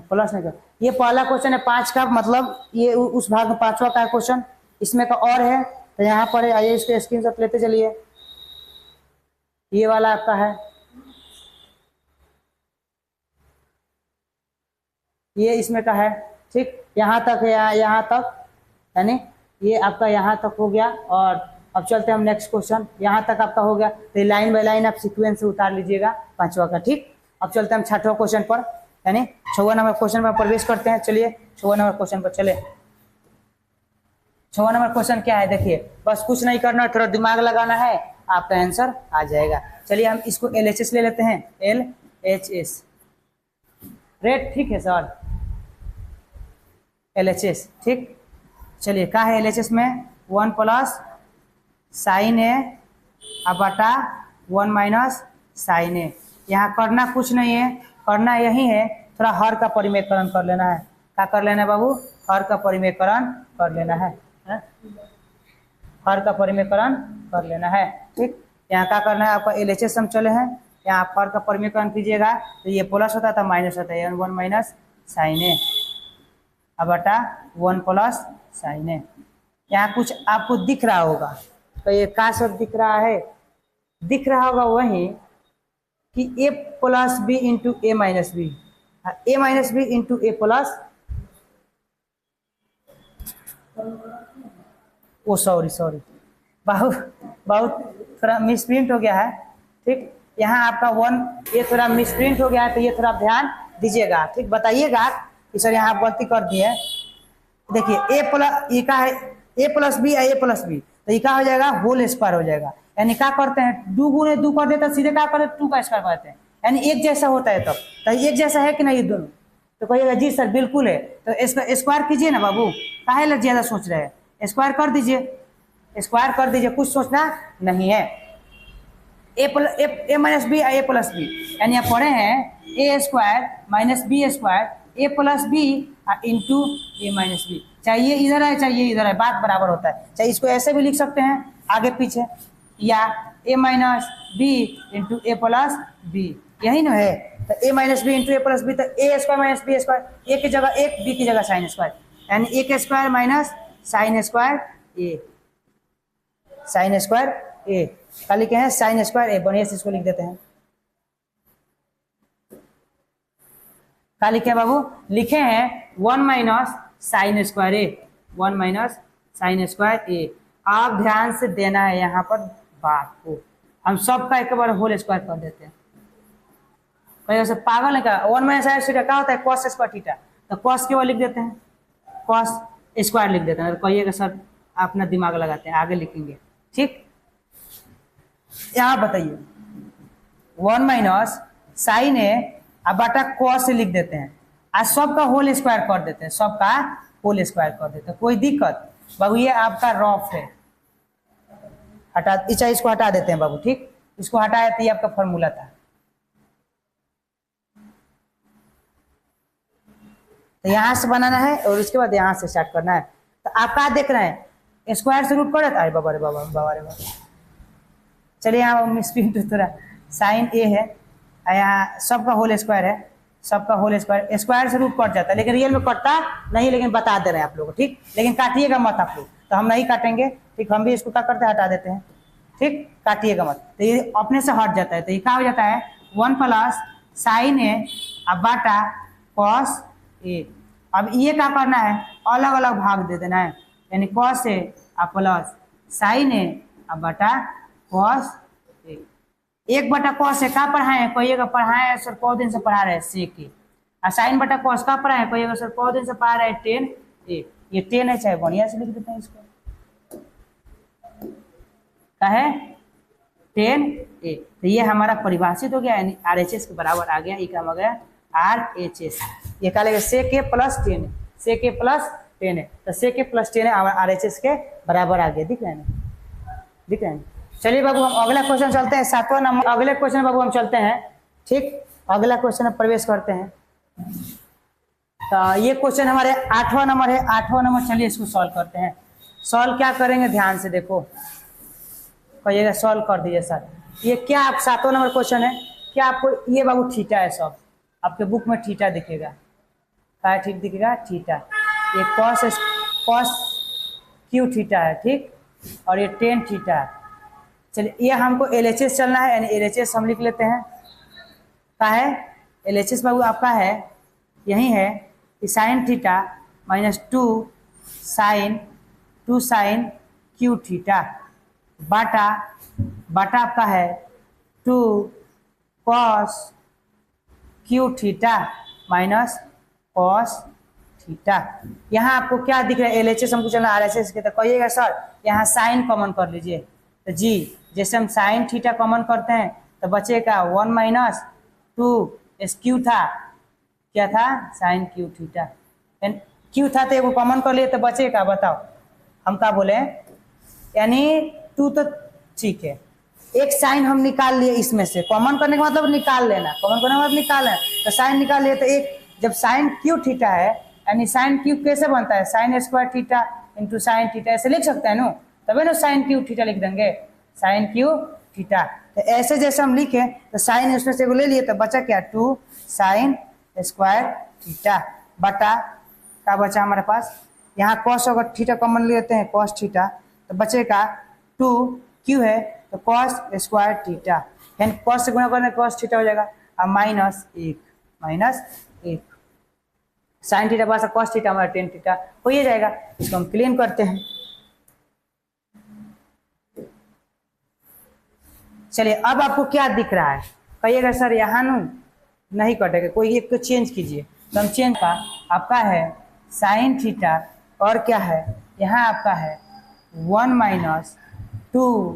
प्लस नहीं कर, ये पहला क्वेश्चन है 5 का, मतलब ये उस भाग में 5वां का है क्वेश्चन। इसमें का और है तो यहाँ पर आइए इसके स्क्रीनशॉट लेते चलिए। ये वाला आपका है, ये इसमें का है, ठीक। यहाँ तक है, यहाँ तक, यानी ये आपका यहाँ तक हो गया। और अब चलते हैं हम नेक्स्ट क्वेश्चन। यहाँ तक आपका हो गया, तो लाइन बाय लाइन आप सीक्वेंस से उतार लीजिएगा पांचवा का, ठीक। अब चलते हैं हम छठवां क्वेश्चन पर, यानी 6वां नंबर क्वेश्चन पर प्रवेश करते हैं। चलिए 6वां नंबर क्वेश्चन पर चले। 6वां नंबर क्वेश्चन क्या है, देखिए, बस कुछ नहीं करना, थोड़ा दिमाग लगाना है, आपका आंसर आ जाएगा। चलिए हम इसको LHS ले लेते हैं, LHS रेट, ठीक है सर, LHS, ठीक। चलिए क्या है LHS में, 1 प्लस साइन ए बटा 1 माइनस साइन ए। यहाँ करना कुछ नहीं है, करना यही है, थोड़ा हर का परिमेयकरण कर लेना है। क्या कर लेना है बाबू, हर का परिमेयकरण कर लेना है, हर का परिमेयकरण कर लेना है, ठीक। यहाँ क्या करना है आपका, LHS हम चले हैं, यहाँ आप हर का परिमेयकरण कीजिएगा तो ये प्लस होता था माइनस होता है, 1 माइनस साइन ए बटा 1 प्लस साइन ए। यहाँ कुछ आपको दिख रहा होगा, तो ये क्या शब्द दिख रहा है, दिख रहा होगा वही कि a plus B into A minus B, A minus B into A plus, oh sorry बहुत थोड़ा मिसप्रिंट हो गया है, ठीक। यहाँ आपका 1 ये थोड़ा मिसप्रिंट हो गया है, तो ये थोड़ा ध्यान दीजिएगा, ठीक। बताइएगा कि सर यहाँ आप गलती कर दिए। देखिए ए प्लस, ये क्या है, ए प्लस बी या ए प्लस बी, तो ये क्या हो जाएगा, होल स्क्वायर हो जाएगा। यानी क्या करते हैं, 2 गुणे 2 कर देते हैं, सीधे क्या करते हैं, 2 का स्क्वायर करते हैं, यानी एक जैसा होता है। तब तो एक जैसा है कि नहीं दोनों, तो कहिएगा जी सर बिल्कुल है। तो इसका स्क्वायर कीजिए ना बाबू, काहे लग ज्यादा सोच रहे हैं, स्क्वायर कर दीजिए, स्क्वायर कर दीजिए, कुछ सोचना नहीं है। ए माइनस बी ए प्लस बी, यानी आप पढ़े हैं a square minus b square A plus B into A minus B. चाहिए इधर है, चाहिए इधर है, बात बराबर होता है। चाहे इसको ऐसे भी लिख सकते हैं आगे पीछे, या ए minus B into A plus B, यही ना है। तो ए minus B into A plus B, तो a square minus b square, a की जगह एक, बी की जगह साइन स्क्वायर, यानी ए के स्क्वायर माइनस साइन स्क्वायर ए, साइन स्क्वायर ए, क्या लिखे हैं, साइन स्क्वायर ए, बढ़िया से इसको लिख देते हैं। क्या लिखे हैं बाबू, लिखे हैं 1 minus sign square a, 1 minus sign square ए। आप ध्यान से देना है यहाँ पर बात को, हम सबका एक बार होल स्क्वायर कर देते हैं। कहीं से पागल है क्या, 1 माइनस साइन स्क्वायर क्या होता है, कॉस स्क्वायर थीटा, तो कॉस के बाद लिख देते हैं, कॉस स्क्वायर लिख देते हैं। कहिएगा सर अपना दिमाग लगाते हैं, आगे लिखेंगे, ठीक। यहाँ बताइए 1 माइनस साइन ए बटा कॉस से लिख देते हैं, आज सबका होल स्क्वायर कर देते हैं, सबका होल स्क्वायर कर देते हैं, कोई दिक्कत बाबू, ये आपका रफ है, हटा, इसको हटा देते हैं बाबू, ठीक। इसको हटाया तो ये आपका फॉर्मूला था। तो यहाँ से बनाना है और उसके बाद यहाँ से स्टार्ट करना है। तो आप क्या देख रहे हैं, स्क्वायर से रूट कर देता है, बाबा रे बाबा, बाबा रे बाबा। चलिए यहाँ मिसप्रिंट थोड़ा, साइन ए है, यहाँ सबका होल स्क्वायर है, सबका होल स्क्वायर, स्क्वायर से रूट कट जाता है, लेकिन रियल में कटता नहीं, लेकिन बता दे रहे हैं आप लोगों को, ठीक। लेकिन काटिएगा मत आप लोग, तो हम नहीं काटेंगे, ठीक। हम भी इसको क्या करते हैं, हटा देते हैं, ठीक, काटिएगा मत, तो ये अपने से हट जाता है। तो ये क्या हो जाता है, 1 plus sign A Bata cos A. अब ये क्या करना है, अलग अलग भाग दे देना है, यानी cos A plus sign A बटा कॉस ए। 1 बटा कॉस ए कहाँ पढ़ाए हैं, कहिएगा पढ़ाए हैं सर, बहुत दिन से पढ़ा रहे हैं सेक के। और साइन बटा कॉस कहाँ पढ़ाए हैं, कहिएगा सर बहुत दिन से पढ़ा रहे हैं टेन ए। ये 10 है, चाहे बढ़िया से लिख देते हैं इसको, क्या है 10 ए। तो ये हमारा परिभाषित हो गया, यानी RHS के बराबर आ गया, ये क्या हो गया RHS। ये क्या लगेगा, सेक ए प्लस 10 है, सेक ए प्लस 10 है, तो सेक ए प्लस 10 है RHS के बराबर आ गया, दिख रहे हैं, दिख रहे हैं। चलिए बाबू हम अगला क्वेश्चन चलते हैं, 7वां नंबर, अगले क्वेश्चन बाबू हम चलते हैं, ठीक। अगला क्वेश्चन में प्रवेश करते हैं। तो ये क्वेश्चन हमारे 8वां नंबर है, 8वां नंबर, चलिए इसको सॉल्व करते हैं। सॉल्व क्या करेंगे, ध्यान से देखो, कहिएगा सॉल्व कर दीजिए सर। ये क्या, आप 7वां नंबर क्वेश्चन है, क्या आपको ये बाबू थीटा है, सब आपके बुक में थीटा दिखेगा, क्या ठीक दिखेगा, थीटा। ये कॉस क्यू थीटा है, ठीक। और ये टेन थीटा। चलिए ये हमको LHS चलना है, यानी LHS हम लिख लेते हैं। क्या है LHS बाबू आपका है, यही है कि sine theta minus 2 sine cube theta बाटा आपका है 2 cos Q theta minus cos theta. यहाँ आपको क्या दिख रहा है, LHS हमको चलना RHS के, तो कहिएगा सर यहाँ साइन कॉमन कर लीजिए। तो जी जैसे हम साइन थीटा कॉमन करते हैं तो बचेगा 1 माइनस 2 क्यू था, क्या था साइन क्यू थीटा, क्यू था तो एगो कॉमन कर लिए तो बचेगा, बताओ हम क्या बोले, यानी 2 तो ठीक है, एक साइन हम निकाल लिए इसमें से, कॉमन करने का मतलब निकाल लेना, कॉमन करने का मतलब निकाल लेना, तो साइन निकाल लिए तो एक, जब साइन क्यू थीटा है यानी साइन क्यू कैसे बनता है, sign square theta into sine theta, ऐसे लिख सकते हैं ना, तभी ना साइन क्यू थीटा लिख देंगे, साइन क्यू थीटा। तो ऐसे जैसे हम लिखे तो साइन उसमें से ले लिए तो बचा क्या 2 साइन स्क्वायर थीटा बटा क्या बचा हमारे पास, यहाँ कॉस अगर थीटा कॉमन लेते हैं कॉस थीटा तो बचेगा 2 क्यू है तो कॉस स्क्वायर थीटा, यानी कॉस से गुणा करने कॉस थीटा हो जाएगा, और माइनस 1 साइन थीटा पास कॉस थीटा हमारा टेन थीटा हो ही जाएगा। इसको हम क्लीन करते हैं। चलिए अब आपको क्या दिख रहा है, कहिएगा सर यहाँ नहीं कटेगा, कोई एक तो चेंज कीजिए, तो हम चेंज का आपका है साइन थीटा और क्या है यहाँ आपका है 1 माइनस 2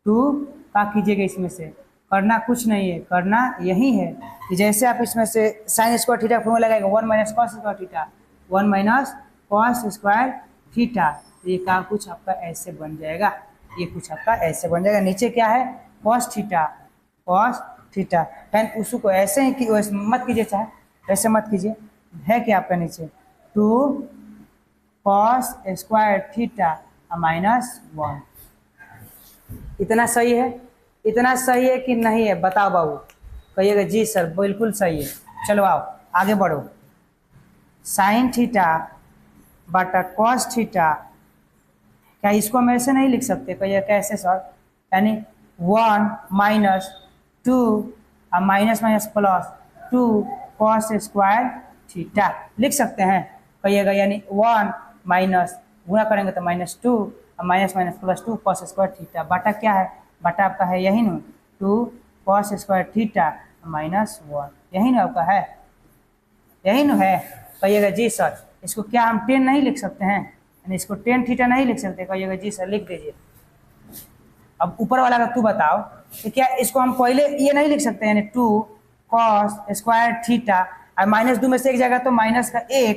का कीजिएगा, इसमें से करना कुछ नहीं है, करना यही है कि जैसे आप इसमें से साइन स्क्वायर थीटा फॉर्मूला लगाएगा 1 minus cos square theta 1 minus cos square theta, ये का कुछ आपका ऐसे बन जाएगा, ये कुछ आपका ऐसे बन जाएगा, नीचे क्या है कॉस थीटा एंड उसको ऐसे ही कि मत कीजिए, चाहे ऐसे मत कीजिए, है क्या आपका नीचे 2 कॉस स्क्वायर थीटा माइनस 1, इतना सही है, इतना सही है कि नहीं है, बताओ बाबू, कहिएगा जी सर बिल्कुल सही है। चलो आओ आगे बढ़ो, साइन थीटा बटा कॉस थीटा, क्या इसको हम ऐसे नहीं लिख सकते, कहिए कैसे सर, यानी 1 minus 2 minus minus plus 2 cos square theta लिख सकते हैं, कहिएगा यानी 1 माइनस गुणा करेंगे तो minus 2 minus minus plus 2 cos square theta बटा क्या है, बटा आपका है यही ना 2 कॉस स्क्वायर थीटा माइनस 1, यही ना आपका है, यही ना है, कहिएगा जी सर इसको क्या हम 10 नहीं लिख सकते हैं, यानी इसको 10 थीटा नहीं लिख सकते, कहिएगा जी सर लिख दीजिए। अब ऊपर वाला का तू बताओ कि क्या इसको हम पहले ये नहीं लिख सकते, यानी 2 कॉस स्क्वायर थीटा और माइनस 2 में से एक जाएगा तो माइनस का 1,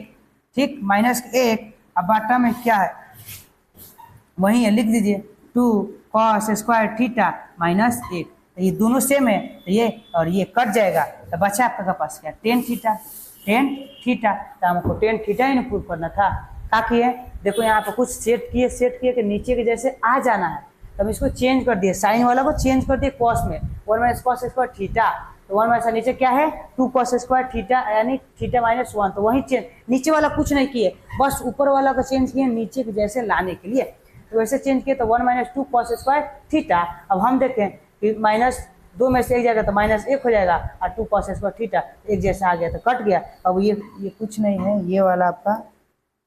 ठीक माइनस 1, अब बाटा में क्या है वही है, लिख दीजिए 2 कॉस स्क्वायर थीटा माइनस 1, तो ये दोनों सेम है, तो ये और ये कट जाएगा, तो बचा आपका पास क्या 10 थीटा, तो हमको 10 थीटा ही ना प्रूव करना था, क्या किए देखो यहाँ पर कुछ सेट किए कि नीचे के जैसे आ जाना है, तो हम इसको चेंज कर दिए, साइन वाला को चेंज कर दिए कॉस में 1 माइनस कॉस स्क्वायर थीटा, तो 1 माइनस नीचे क्या है 2 कॉस स्क्वायर थीटा यानी थीटा माइनस 1, तो वही चेंज, नीचे वाला कुछ नहीं किए, बस ऊपर वाला का चेंज किए नीचे के जैसे लाने के लिए, तो वैसे चेंज किए तो 1 माइनस 2 कॉस स्क्वायर थीटा। अब हम देखें कि माइनस 2 में से एक जाएगा तो माइनस 1 हो जाएगा और 2 कॉस स्क्वायर थीटा एक जैसा आ गया तो कट गया। अब ये कुछ नहीं है, ये वाला आपका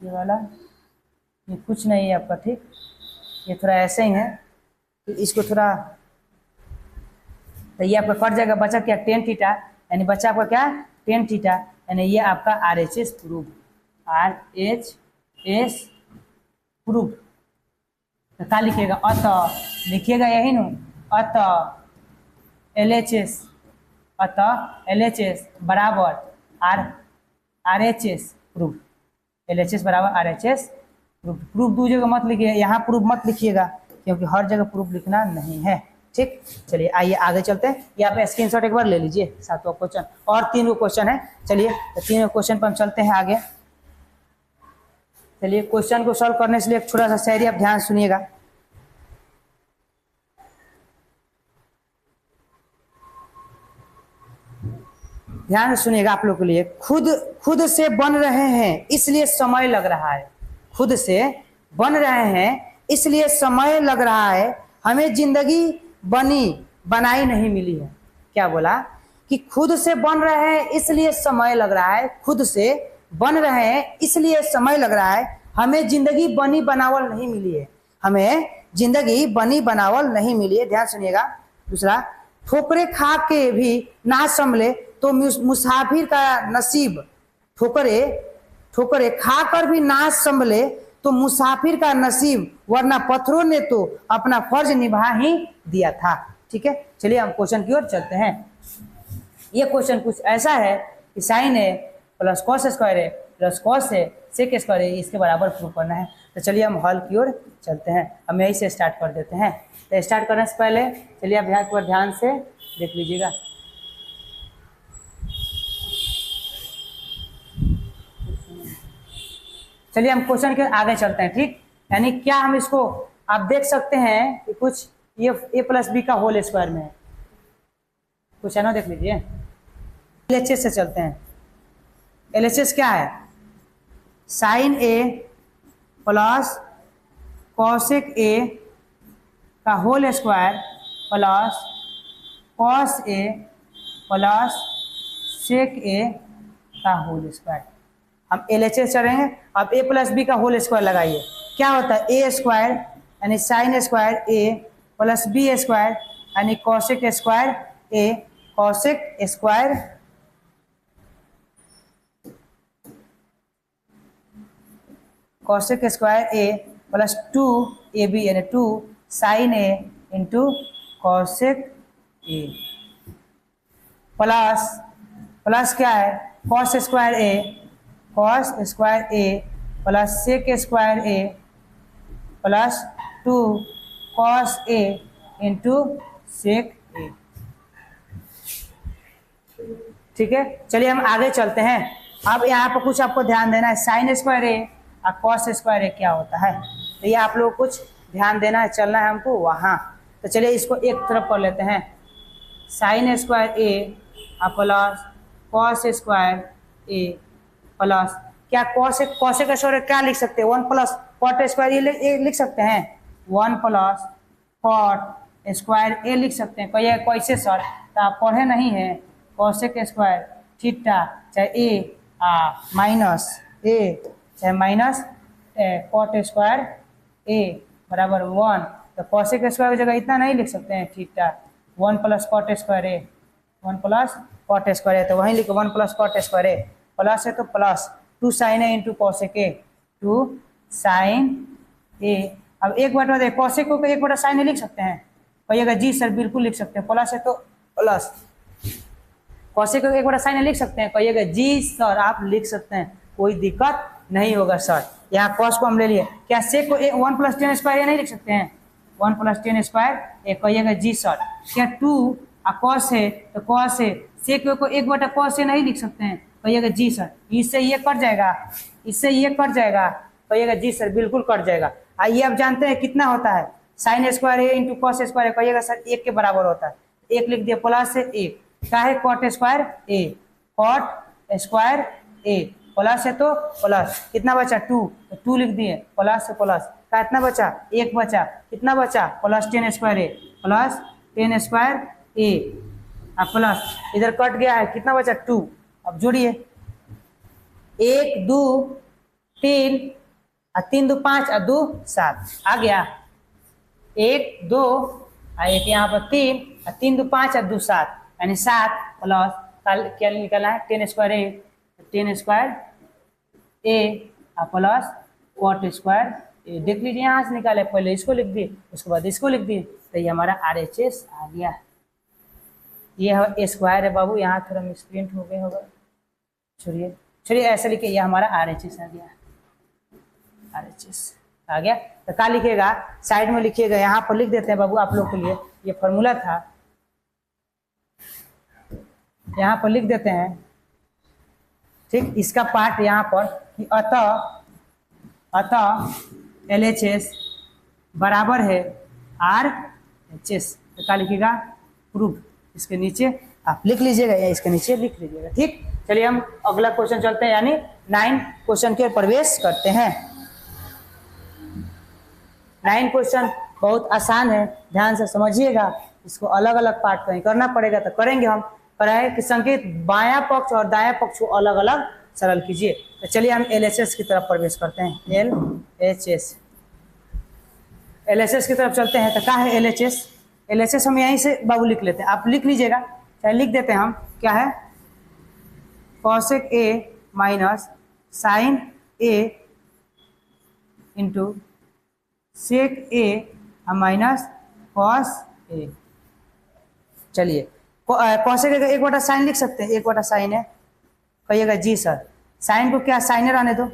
ये वाला ये कुछ नहीं है आपका, ठीक ये थोड़ा ऐसे ही है, तो इसको थोड़ा, तो ये आपका कट जाएगा, बचा क्या 10 थीटा, यानी बचा आपका क्या 10 थीटा, यानी ये आपका RHS प्रूफ, RHS प्रूफ। तो क्या लिखिएगा अतः, लिखिएगा यही नो अतः LHS बराबर RHS प्रूफ, LHS बराबर RHS प्रूफ दो जगह मत लिखिए, यहाँ प्रूफ मत लिखिएगा क्योंकि हर जगह प्रूफ लिखना नहीं है, ठीक। चलिए आइए आगे चलते हैं, यहाँ पे स्क्रीनशॉट एक बार ले लीजिए, 7वां क्वेश्चन और 3 क्वेश्चन है, चलिए तो 3 क्वेश्चन पर हम चलते हैं आगे। चलिए क्वेश्चन को सॉल्व करने से लिए एक छोटा सा शायरी आप ध्यान सुनिएगा, ध्यान सुनिएगा आप लोग के लिए, खुद से बन रहे हैं इसलिए समय लग रहा है, खुद से बन रहे हैं इसलिए समय लग रहा है, हमें जिंदगी बनाई नहीं मिली है। क्या बोला कि खुद से बन रहे हैं इसलिए समय लग रहा है, खुद से बन रहे हैं इसलिए समय लग रहा है, हमें जिंदगी बनी बनावल नहीं मिली है, हमें जिंदगी बनी बनावल नहीं मिली है। ध्यान सुनिएगा। दूसरा, ठोकरे खा के भी ना संभले तो मुसाफिर का नसीब, ठोकरे खा कर भी ना संभले तो मुसाफिर का नसीब, वरना पत्थरों ने तो अपना फर्ज निभा ही दिया था। ठीक है, चलिए हम क्वेश्चन की ओर चलते हैं। ये क्वेश्चन कुछ ऐसा है कि sign A plus cos square A plus cos A sec square ए इसके बराबर प्रूव करना है। तो चलिए हम हल की ओर चलते हैं। हम यहीं से स्टार्ट कर देते हैं। तो स्टार्ट करने से पहले चलिए आप यहाँ पर ध्यान से देख लीजिएगा। चलिए हम क्वेश्चन के आगे चलते हैं। ठीक, यानी क्या हम इसको आप देख सकते हैं कि कुछ ये ए प्लस बी का होल स्क्वायर में है, कुछ है ना, देख लीजिए। एलएचएस से चलते हैं। एलएचएस क्या है? Sine A plus cosec A का whole square plus cos A plus sec A का होल स्क्वायर। हम एलएचएस चलेंगे। अब ए प्लस बी का होल स्क्वायर लगाइए, क्या होता है? ए स्क्वायर यानी साइन स्क्वायर ए प्लस बी स्क्वायर यानी cosec square A cosec square cosec square A plus 2ab यानी 2 साइन ए इंटू कॉसेक ए प्लस क्या है? Cos square A plus sec square A plus 2 cos A into sec ए। ठीक है, चलिए हम आगे चलते हैं। अब यहाँ पर कुछ आपको ध्यान देना है। साइन स्क्वायर ए और कॉस स्क्वायर ए क्या होता है, तो ये आप लोग कुछ ध्यान देना है, चलना है हमको वहाँ। तो चलिए इसको एक तरफ कर लेते हैं। साइन स्क्वायर ए प्लस कॉस स्क्वायर ए प्लस क्या कॉसेक स्क्वायर क्या लिख सकते हैं? 1 प्लस कॉट स्क्वायर ए लिख सकते हैं। 1 प्लस कॉट स्क्वायर ए लिख सकते हैं। कहिए कैसे सर? तो आप पढ़े नहीं है। कॉसेक स्क्वायर थीटा चाहे ए माइनस ए चाहे माइनस कॉट स्क्वायर ए बराबर 1। तो कॉसेक स्क्वायर की जगह इतना नहीं लिख सकते हैं theta. 1 plus cot square a 1 plus cot square a, तो वहीं लिखो 1 प्लस कॉट स्क्वायर ए प्लस है तो plus 2 sine A into cosec a 2 sine a. अब एक बार दे कॉसेक को एक बार साइन ए लिख सकते हैं। कहिएगा जी सर बिल्कुल लिख सकते हैं। प्लस है तो प्लस, कॉसेक को एक बार साइन ए लिख सकते हैं। कहिएगा जी सर आप लिख सकते हैं, कोई दिक्कत नहीं होगा सर। यहाँ कॉस को हम ले लिए। क्या सेक को 1 प्लस 10 स्क्वायर ए नहीं लिख सकते हैं? 1 प्लस 10 स्क्वायर ए। कहिएगा जी सर। क्या 2 कॉस है तो कॉस है, सेक को एक बटा कॉस ए नहीं लिख सकते हैं? कहिएगा जी सर। इससे ये कट जाएगा, इससे ये कट जाएगा। कहिएगा जी सर बिल्कुल कट जाएगा। आइए आप जानते हैं कितना होता है? साइन स्क्वायर ए इंटू कॉस स्क्वायर। कहिएगा सर 1 के बराबर होता है। 1 लिख दिया प्लस है 1। क्या है? कॉट स्क्वायर ए, कॉट स्क्वायर ए प्लस है तो प्लस, कितना बचा? 2, तो 2 लिख दिए प्लस से प्लस। क्या इतना बचा? 1 बचा। कितना बचा? प्लस 10 स्क्वायर ए प्लस 10 स्क्वायर ए प्लस इधर कट गया है, कितना बचा? 2। अब जोड़िए 1 2 3 3 2 5 और 2 7 आ गया। 1 2 और एक यहाँ पर 3 और 3 2 5 और 2 7 यानी 7 प्लस क्या निकलना है? 10 स्क्वायर ए 10 स्क्वायर ए प्लस कॉट स्क्वायर ए। देख लीजिए यहाँ से निकाले, पहले इसको लिख दिए उसके बाद इसको लिख दिए, तो ये हमारा RHS आ गया। ये है स्क्वायर है बाबू, यहाँ थोड़ा मिसप्रिंट हो गए होगा, छोड़िए ऐसे लिखे। ये हमारा RHS आ गया, RHS आ गया। तो क्या लिखिएगा? साइड में लिखिएगा, यहाँ पर लिख देते हैं बाबू आप लोग के लिए। ये फॉर्मूला था, यहाँ पर लिख देते हैं। ठीक, इसका पार्ट यहाँ पर कि अतः LHS बराबर है RHS। तो क्या लिखिएगा? प्रूफ। इसके नीचे आप लिख लीजिएगा या इसके नीचे लिख लीजिएगा। ठीक, चलिए हम अगला क्वेश्चन चलते हैं, यानी 9 क्वेश्चन के प्रवेश करते हैं। 9 क्वेश्चन बहुत आसान है, ध्यान से समझिएगा। इसको अलग अलग पार्ट कहीं करना पड़ेगा तो करेंगे हम। पर है कि संकेत बायां पक्ष और दायां पक्ष को अलग अलग सरल कीजिए। तो चलिए हम LHS की तरफ प्रवेश करते हैं। LHS की तरफ चलते हैं। तो क्या है LHS हम यहीं से बाबू लिख लेते हैं, आप लिख लीजिएगा, चाहे लिख देते हैं हम। क्या है? cosec A minus sin A into sec A minus cos A। चलिए cosec का 1/sin लिख सकते हैं, 1/sin है। कहिएगा जी सर, साइन को क्या साइनर रहने दो,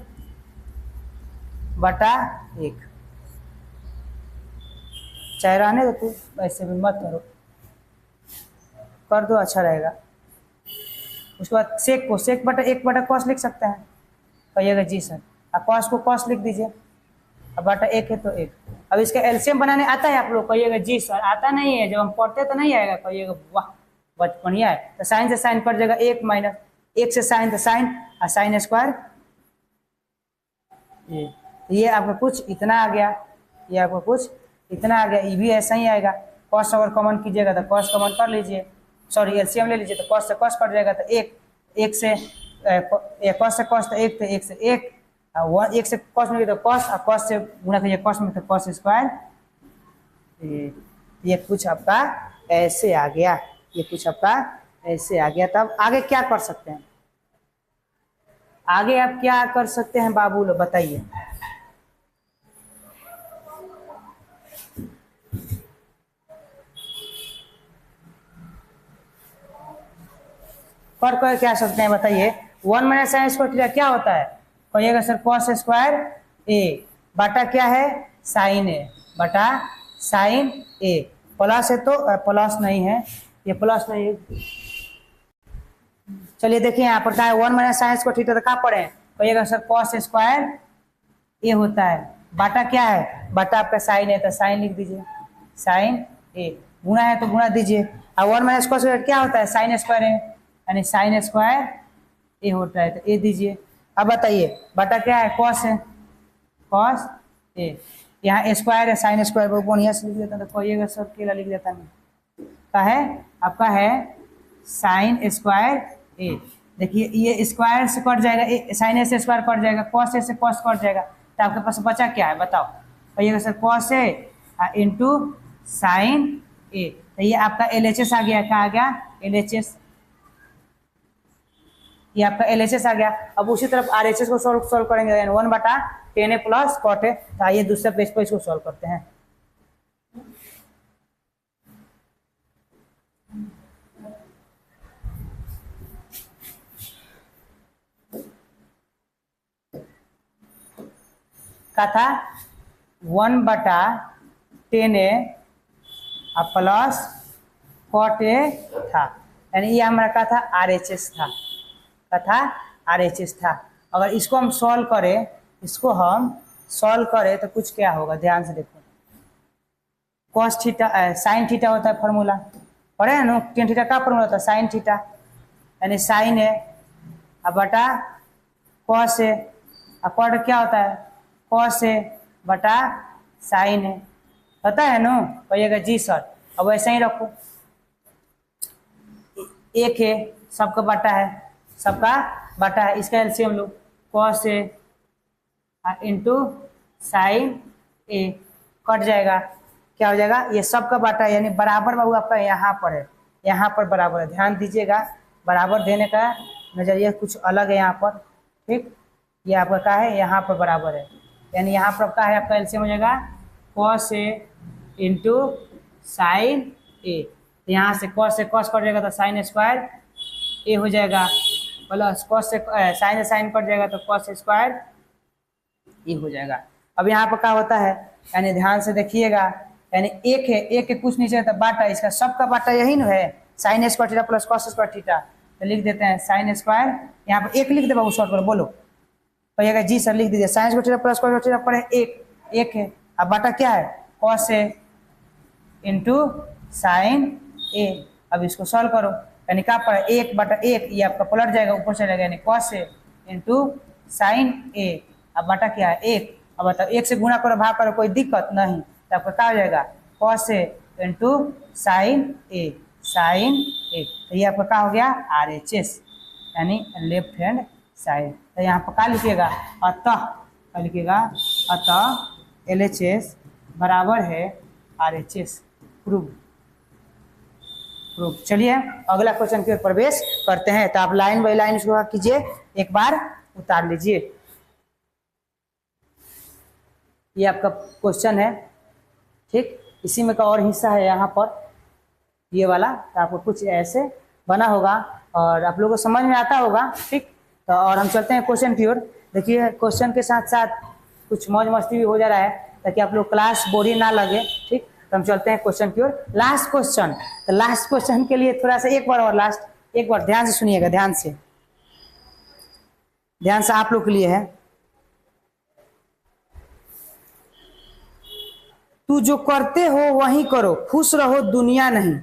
बटा 1, चाहे रहने दो, तू ऐसे भी मत करो, कर दो अच्छा रहेगा। उसके बाद सेक को सेक बटा 1/cos लिख सकते हैं। कहिएगा जी सर, अब cos को cos लिख दीजिए, अब बटा 1 है तो 1। अब इसका एलसीएम बनाने आता है आप लोग? कहिएगा जी सर आता नहीं है, जब हम पढ़ते तो नहीं आएगा। कहिएगा वाह बढ़िया है। तो साइन से साइन कट जाएगा 1 माइनस 1 से साइन तो साइन और साइन स्क्वायर ये आपका कुछ इतना आ गया, ये आपका कुछ इतना आ गया। ये भी ऐसा ही आएगा। कॉस अगर कॉमन कीजिएगा तो कॉस कॉमन कर लीजिए, सॉरी एलसीएम ले लीजिए, तो कॉस से कॉस कट जाएगा तो 1 से कॉस से कॉस तो 1 तो 1 से 1 1 से कॉस में तो कॉस और कॉस से गुणा कीजिए कॉस में तो कॉस स्क्वायर। ये कुछ आपका ऐसे आ गया, ये कुछ आपका ऐसे आ गया। तब आगे क्या कर सकते हैं? आगे आप क्या कर सकते हैं बाबू लोग बताइए? कर क्या सकते हैं बताइए? 1 माइनस साइन स्क्वायर थीटा क्या होता है? कहिएगा सर कॉस स्क्वायर ए बटा क्या है? साइन ए बटा साइन ए। प्लस है तो प्लस नहीं है, ये प्लस नहीं है। चलिए देखिए यहाँ पर क्या है? 1 माइनस साइन स्क्वायर थीटा तो कहाँ पढ़े? कहिएगा सर कॉस स्क्वायर ए होता है, बटा क्या है? बटा आपका साइन है तो साइन लिख दीजिए, साइन ए। गुणा है तो गुणा दीजिए। और 1 माइनस कॉस क्या होता है? साइन स्क्वायर है, यानी साइन स्क्वायर ए होता है तो ए दीजिए। अब बताइए बटा क्या है? कॉस है, कॉस ए। यहाँ स्क्वायर है, साइन स्क्वायर को बढ़िया से लिख देता तो कहिएगा सर केला लिख देता नहीं। क्या है आपका? है साइन स्क्वायर ए। देखिए ये स्क्वायर से कट जाएगा, साइन ए से स्क्वायर कट जाएगा, कॉस ए से कॉस कट जाएगा, तो आपके पास बचा क्या है बताओ? कहिएगा sir cos A into sine ए। तो ये आपका LHS आ गया। क्या आ गया? LHS। ये आपका LHS आ गया। अब उसी तरफ RHS को सॉल्व करेंगे, 1/10 प्लस कॉट है। तो आइए दूसरे पेज पर इसको सॉल्व करते हैं। क्या था? 1/10 प्लस कॉट ए था, यानी ये हमारा क्या था? RHS था। क्या था? RHS था। अगर इसको हम सॉल्व करें, इसको हम सॉल्व करें तो कुछ क्या होगा? ध्यान से देखो, कॉस थीटा साइन थीटा होता है फॉर्मूला, पढ़े हैं ना? टेन थीटा का फॉर्मूला होता है? साइन थीटा, यानी साइन है अब बटा कॉस है। अब कॉट क्या होता है? कॉस है बटा साइन है, पता है ना? कहिएगा जी सर। अब वैसे ही रखो, एक है सबका बटा है, सबका बटा है। इसका LCM low, cos A into sine A cut जाएगा, क्या हो जाएगा? ये सबका बटा है, यानी बराबर बाबू आपका यहाँ पर है, यहाँ पर बराबर है। ध्यान दीजिएगा, बराबर देने का नजरिया कुछ अलग है यहाँ पर, ठीक? ये आपका क्या है? यहाँ पर बराबर है, यानी यहाँ पर क्या है? आपका एलसीएम हो जाएगा कॉस ए इंटू साइन ए। यहाँ से कॉस कट जाएगा तो साइन स्क्वायर ए हो जाएगा, प्लस कॉस से साइन कट जाएगा तो कॉस स्क्वायर ए हो जाएगा। अब यहाँ पर क्या होता है? यानी ध्यान से देखिएगा, यानी एक है, एक के कुछ नीचे है तो बाटा, इसका सबका बाटा यही न है, sign square theta plus cos square theta. तो लिख देते हैं साइन स्क्वायर, यहाँ पर एक लिख दे बाबू शॉर्ट कर, बोलो कहिएगा जी सर लिख दीजिए। Sign square theta plus cos square theta पर है एक है, अब बाटा क्या है? Cos A into sine a. अब इसको सॉल्व करो, यानी क्या पर 1/1, ये आपका पलट जाएगा ऊपर चले जाएगा, यानी cos A into sine a. अब बटा क्या है? 1, अब बताओ, एक से गुणा करो भाग करो कोई दिक्कत नहीं, तो आपका क्या हो जाएगा cos A into sine A, sign ए, तो ये आपका क्या हो गया RHS यानी लेफ्ट हैंड साइड। तो यहाँ पर क्या लिखिएगा अतः, क्या लिखिएगा अतः LHS बराबर है RHS। Prove, prove. चलिए अगला क्वेश्चन की ओर प्रवेश करते हैं। तो आप लाइन बाई लाइन इसको कीजिए, एक बार उतार लीजिए। ये आपका क्वेश्चन है, ठीक, इसी में का और हिस्सा है यहाँ पर ये वाला। तो आपको कुछ ऐसे बना होगा और आप लोगों को समझ में आता होगा, ठीक। तो और हम चलते हैं क्वेश्चन की ओर। देखिए क्वेश्चन के साथ साथ कुछ मौज मस्ती भी हो जा रहा है ताकि आप लोग क्लास बोरिंग ना लगे, ठीक। तो हम चलते हैं क्वेश्चन की ओर। लास्ट क्वेश्चन, तो लास्ट क्वेश्चन के लिए थोड़ा सा एक बार और लास्ट एक बार ध्यान से सुनिएगा, ध्यान से, ध्यान से आप लोग के लिए है। तू जो करते हो वही करो, खुश रहो दुनिया नहीं।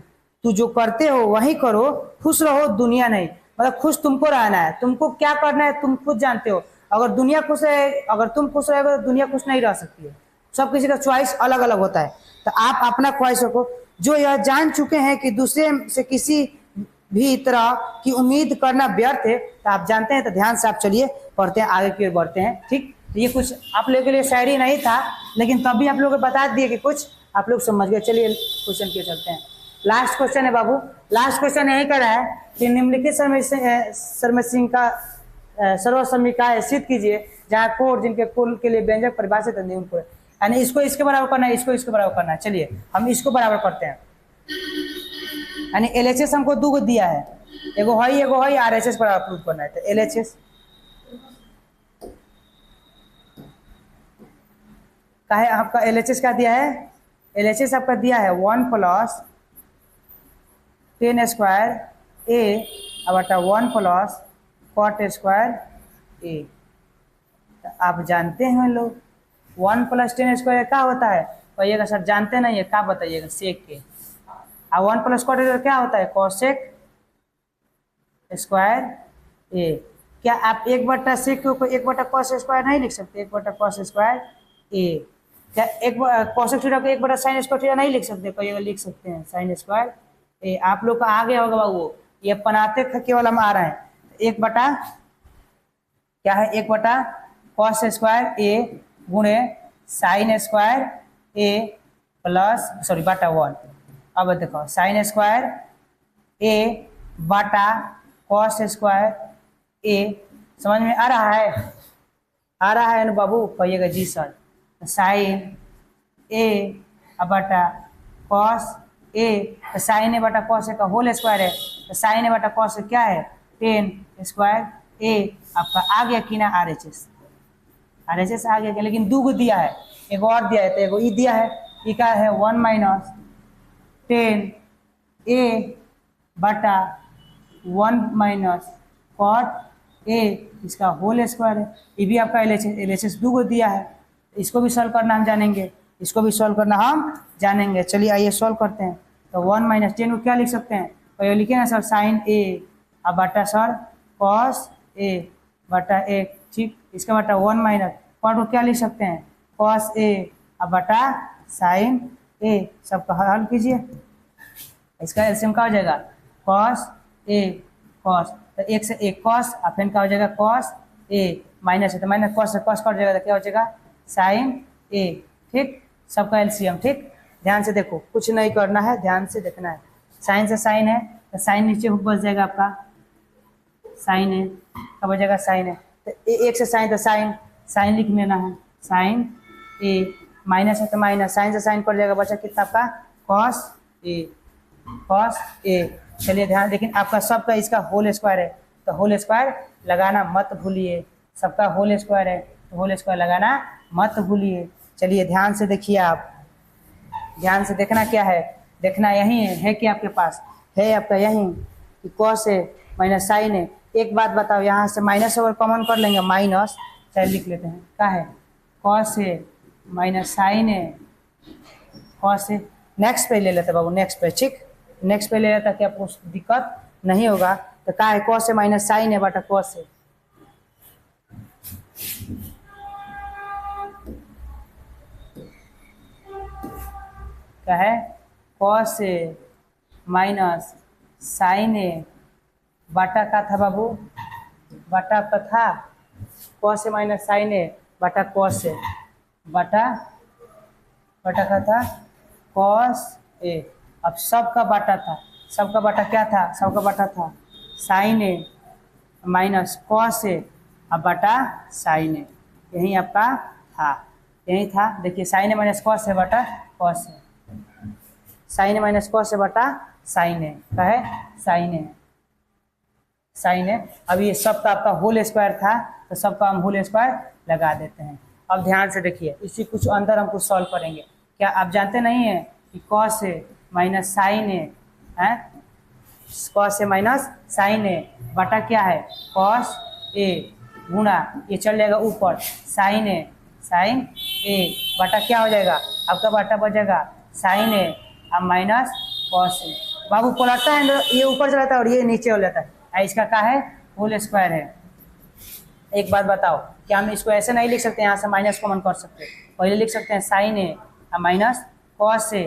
तू जो करते हो वही करो, खुश रहो दुनिया नहीं। मतलब खुश तुमको रहना है, तुमको क्या करना है तुम खुद जानते हो। अगर दुनिया खुश रहे, अगर तुम खुश रहोगे तो दुनिया खुश नहीं रह सकती है। सब किसी का चॉइस अलग अलग होता है। तो आप अपना ख्वाहिश रखो। जो यह जान चुके हैं कि दूसरे से किसी भी तरह की उम्मीद करना व्यर्थ है, तो आप जानते हैं। तो ध्यान से आप चलिए पढ़ते हैं, आगे की ओर बढ़ते हैं, ठीक। तो ये कुछ आप लोगों के लिए शायरी नहीं था, लेकिन तब भी आप लोगों को बता दिए कि कुछ आप लोग समझ गए। चलिए क्वेश्चन के चलते हैं। लास्ट क्वेश्चन है बाबू, लास्ट क्वेश्चन यही कर रहा है कि निम्नलिखित सर्वसमीका सर्वसमीकाएं सिद्ध कीजिए जहाँ कोड जिनके कुल के लिए व्यंजक परिभाषित है उनको, यानी इसको इसके बराबर करना है, इसको इसके बराबर करना है। चलिए हम इसको बराबर करते हैं। यानी LHS हमको दो को दिया है, एगो है RHS बराबर प्रूव करना है। तो LHS का है आपका, LHS का दिया है, LHS आपका दिया है 1 + 10 स्क्वायर A बटा 1 + cot स्क्वायर A। तो आप जानते हैं लोग 1 + 10 स्क्वायर क्या होता है, कहिएगा सर जानते नहीं है, क्या बताइएगा सेक के। और 1 + cot क्या होता है कोसेक स्क्वायर A। क्या आप 1 / सेक को 1 / cos स्क्वायर नहीं लिख सकते, 1 / cos स्क्वायर A। क्या एक कोसेक थीटा को 1 / sin स्क्वायर थीटा नहीं लिख सकते, कहिएगा लिख सकते हैं sin स्क्वायर A। आप लोग का आगे होगा बाबू, ये बनाते केवल हम आ रहे हैं। 1 बटा क्या है, 1 बटा cos स्क्वायर A गुणे sin square A plus sorry बटा 1। अब देखो sin स्क्वायर A बटा cos स्क्वायर A, समझ में आ रहा है, आ रहा है ना बाबू, कहिएगा जी सर। साइन A बटा cos A, तो साइन A बटा cos A का होल स्क्वायर है, तो साइन A बटा cos A क्या है 10 स्क्वायर A। आपका आ गया कि ना RHS, RHS आ गया, लेकिन दो को दिया है, एक और दिया है, तो एगो ई दिया है, ई का है 1 - 10 A बटा 1 - cot A, इसका होल स्क्वायर है। ये भी आपका LHS दो को दिया है, इसको भी सॉल्व करना हम जानेंगे, इसको भी सॉल्व करना हम जानेंगे। चलिए आइए सॉल्व करते हैं। तो 1 - 10 को क्या लिख सकते हैं, तो ये लिखे ना सर साइन A बटा सर cos A बटा 1, ठीक। इसका बटा 1 - cot को क्या लिख सकते हैं cos A बटा साइन A। सबका हल कीजिए, इसका एलसीएम क्या हो जाएगा cos A cos, तो 1 से 1 cos, और फिर क्या हो जाएगा cos A माइनस है, तो माइनस cos से cos कट जाएगा, तो क्या हो जाएगा sin A, ठीक। सबका एलसीएम, ठीक। ध्यान से देखो, कुछ नहीं करना है, ध्यान से देखना है। साइन से साइन है, तो साइन नीचे बच जाएगा आपका साइन है, कब हो जाएगा साइन है, तो 1 से साइन, तो साइन लिख लेना है, साइन A माइनस है तो माइनस, साइन से साइन कट जाएगा, बचा कितना आपका cos A। चलिए ध्यान, लेकिन आपका सबका इसका होल स्क्वायर है, तो होल स्क्वायर लगाना मत भूलिए, सबका होल स्क्वायर है तो होल स्क्वायर लगाना मत भूलिए। चलिए ध्यान से देखिए, आप ध्यान से देखना क्या है, देखना यही है कि आपके पास है आपका यही कि cos A माइनस साइन है। एक बात बताओ, यहाँ से माइनस अगर कॉमन कर लेंगे माइनस, चाहे लिख लेते हैं, क्या है cos A minus sine A, cos A। Next पे ले लेते बाबू, नेक्स्ट पे, ठीक, नेक्स्ट पे ले लेता कि आपको दिक्कत नहीं होगा। तो क्या है cos A minus sine A बटा cos A, क्या है, cos A minus sine A बटा का था बाबू, बटा आपका था cos A minus sine A बटा कॉस ए बटा का था कॉस ए। अब सबका बाटा था, सबका बाटा क्या था, सबका बाटा था sign A minus cos A अब बटा साइन ए, यही आपका था, यही था। देखिए sign A minus cos A बटा cos A, sign A minus cos A बटा साइन ए का है साइन ए, साइन ए। अब ये सबका आपका होल स्क्वायर था तो सबका हम होल स्क्वायर लगा देते हैं। अब ध्यान से देखिए, इसी कुछ अंदर हम कुछ सॉल्व करेंगे। क्या आप जानते नहीं हैं कि कॉस ए माइनस साइन ए है, cos A minus sine A बटा क्या है कॉस ए गुणा ये चल जाएगा ऊपर साइन ए बटा क्या हो जाएगा आपका बाटा बचेगा साइन ए अब माइनस कॉस ए। बाबू पलटता है ये ऊपर चला जाता है और ये नीचे हो जाता है, इसका क्या है होल स्क्वायर है। एक बात बताओ, क्या हम इसको ऐसे नहीं लिख सकते, यहाँ से माइनस कॉमन कर सकते, पहले लिख सकते हैं sign A minus cos A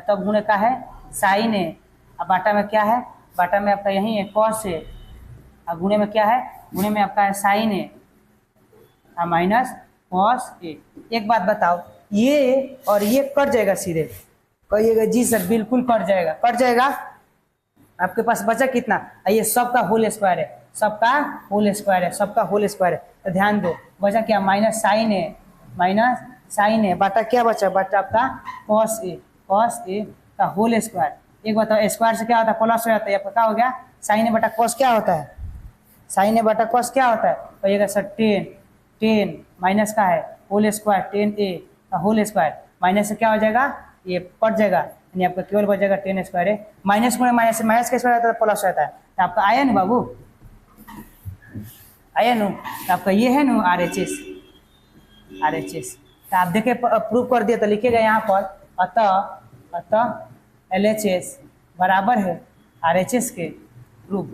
तब गुणे का है साइन ए, अब बाटा में क्या है, बाटा में आपका यही है कॉस ए और गुणे में क्या है, गुणे में आपका है sine A minus cos A. एक बात बताओ, ये और ये कट जाएगा सीधे, कहिएगा जी सर बिल्कुल कट जाएगा, कट जाएगा। आपके पास बचा कितना, ये सबका होल स्क्वायर है, सबका होल स्क्वायर है, सबका होल स्क्वायर है। तो ध्यान दो बचा क्या माइनस साइन ए बाटा क्या बचा, बाटा आपका कॉस ए का होल स्क्वायर। एक बताओ स्क्वायर से क्या होता है प्लस हो जाता है, आपका क्या हो गया साइन ए बटा कॉस क्या होता है, साइन ए बटा कॉस क्या होता है, कहिएगा सर 10 माइनस का है होल स्क्वायर 10a का होल स्क्वायर, माइनस से क्या हो जाएगा ये कट जाएगा, यानी आपका केवल बचेगा 10 स्क्वायर है। माइनस में माइनस का स्क्वायर आता है तो प्लस रहता है, तो आपका आया ना बाबू, आया नु, तो आपका ये है नु RHS। तो आप देखे प्रूव कर दिया तो लिखेगा यहाँ पर अतः LHS बराबर है RHS के प्रूफ।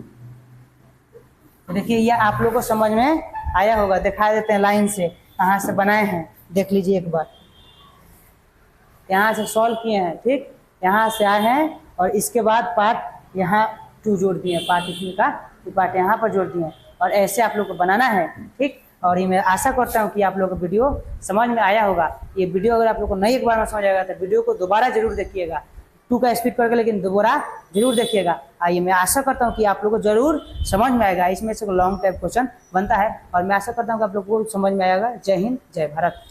तो देखिए ये आप लोगों को समझ में आया होगा, दिखा देते हैं लाइन से कहाँ से बनाए हैं, देख लीजिए एक बार। यहाँ से सॉल्व किए हैं, ठीक, यहाँ से आए हैं और इसके बाद पार्ट यहाँ 2 जोड़ दिए, पार्ट इसमें का पार्ट यहाँ पर जोड़ दिए और ऐसे आप लोग को बनाना है, ठीक। और ये मैं आशा करता हूँ कि आप लोग को वीडियो समझ में आया होगा। ये वीडियो अगर आप लोग को नहीं एक बार में समझ आएगा तो वीडियो को दोबारा जरूर देखिएगा, 2 का स्पीड करके, लेकिन दोबारा जरूर देखिएगा। आइए मैं आशा करता हूँ कि आप लोग को जरूर समझ में आएगा, इसमें से लॉन्ग टाइप क्वेश्चन बनता है और मैं आशा करता हूँ कि आप लोग को समझ में आएगा। जय हिंद, जय भारत।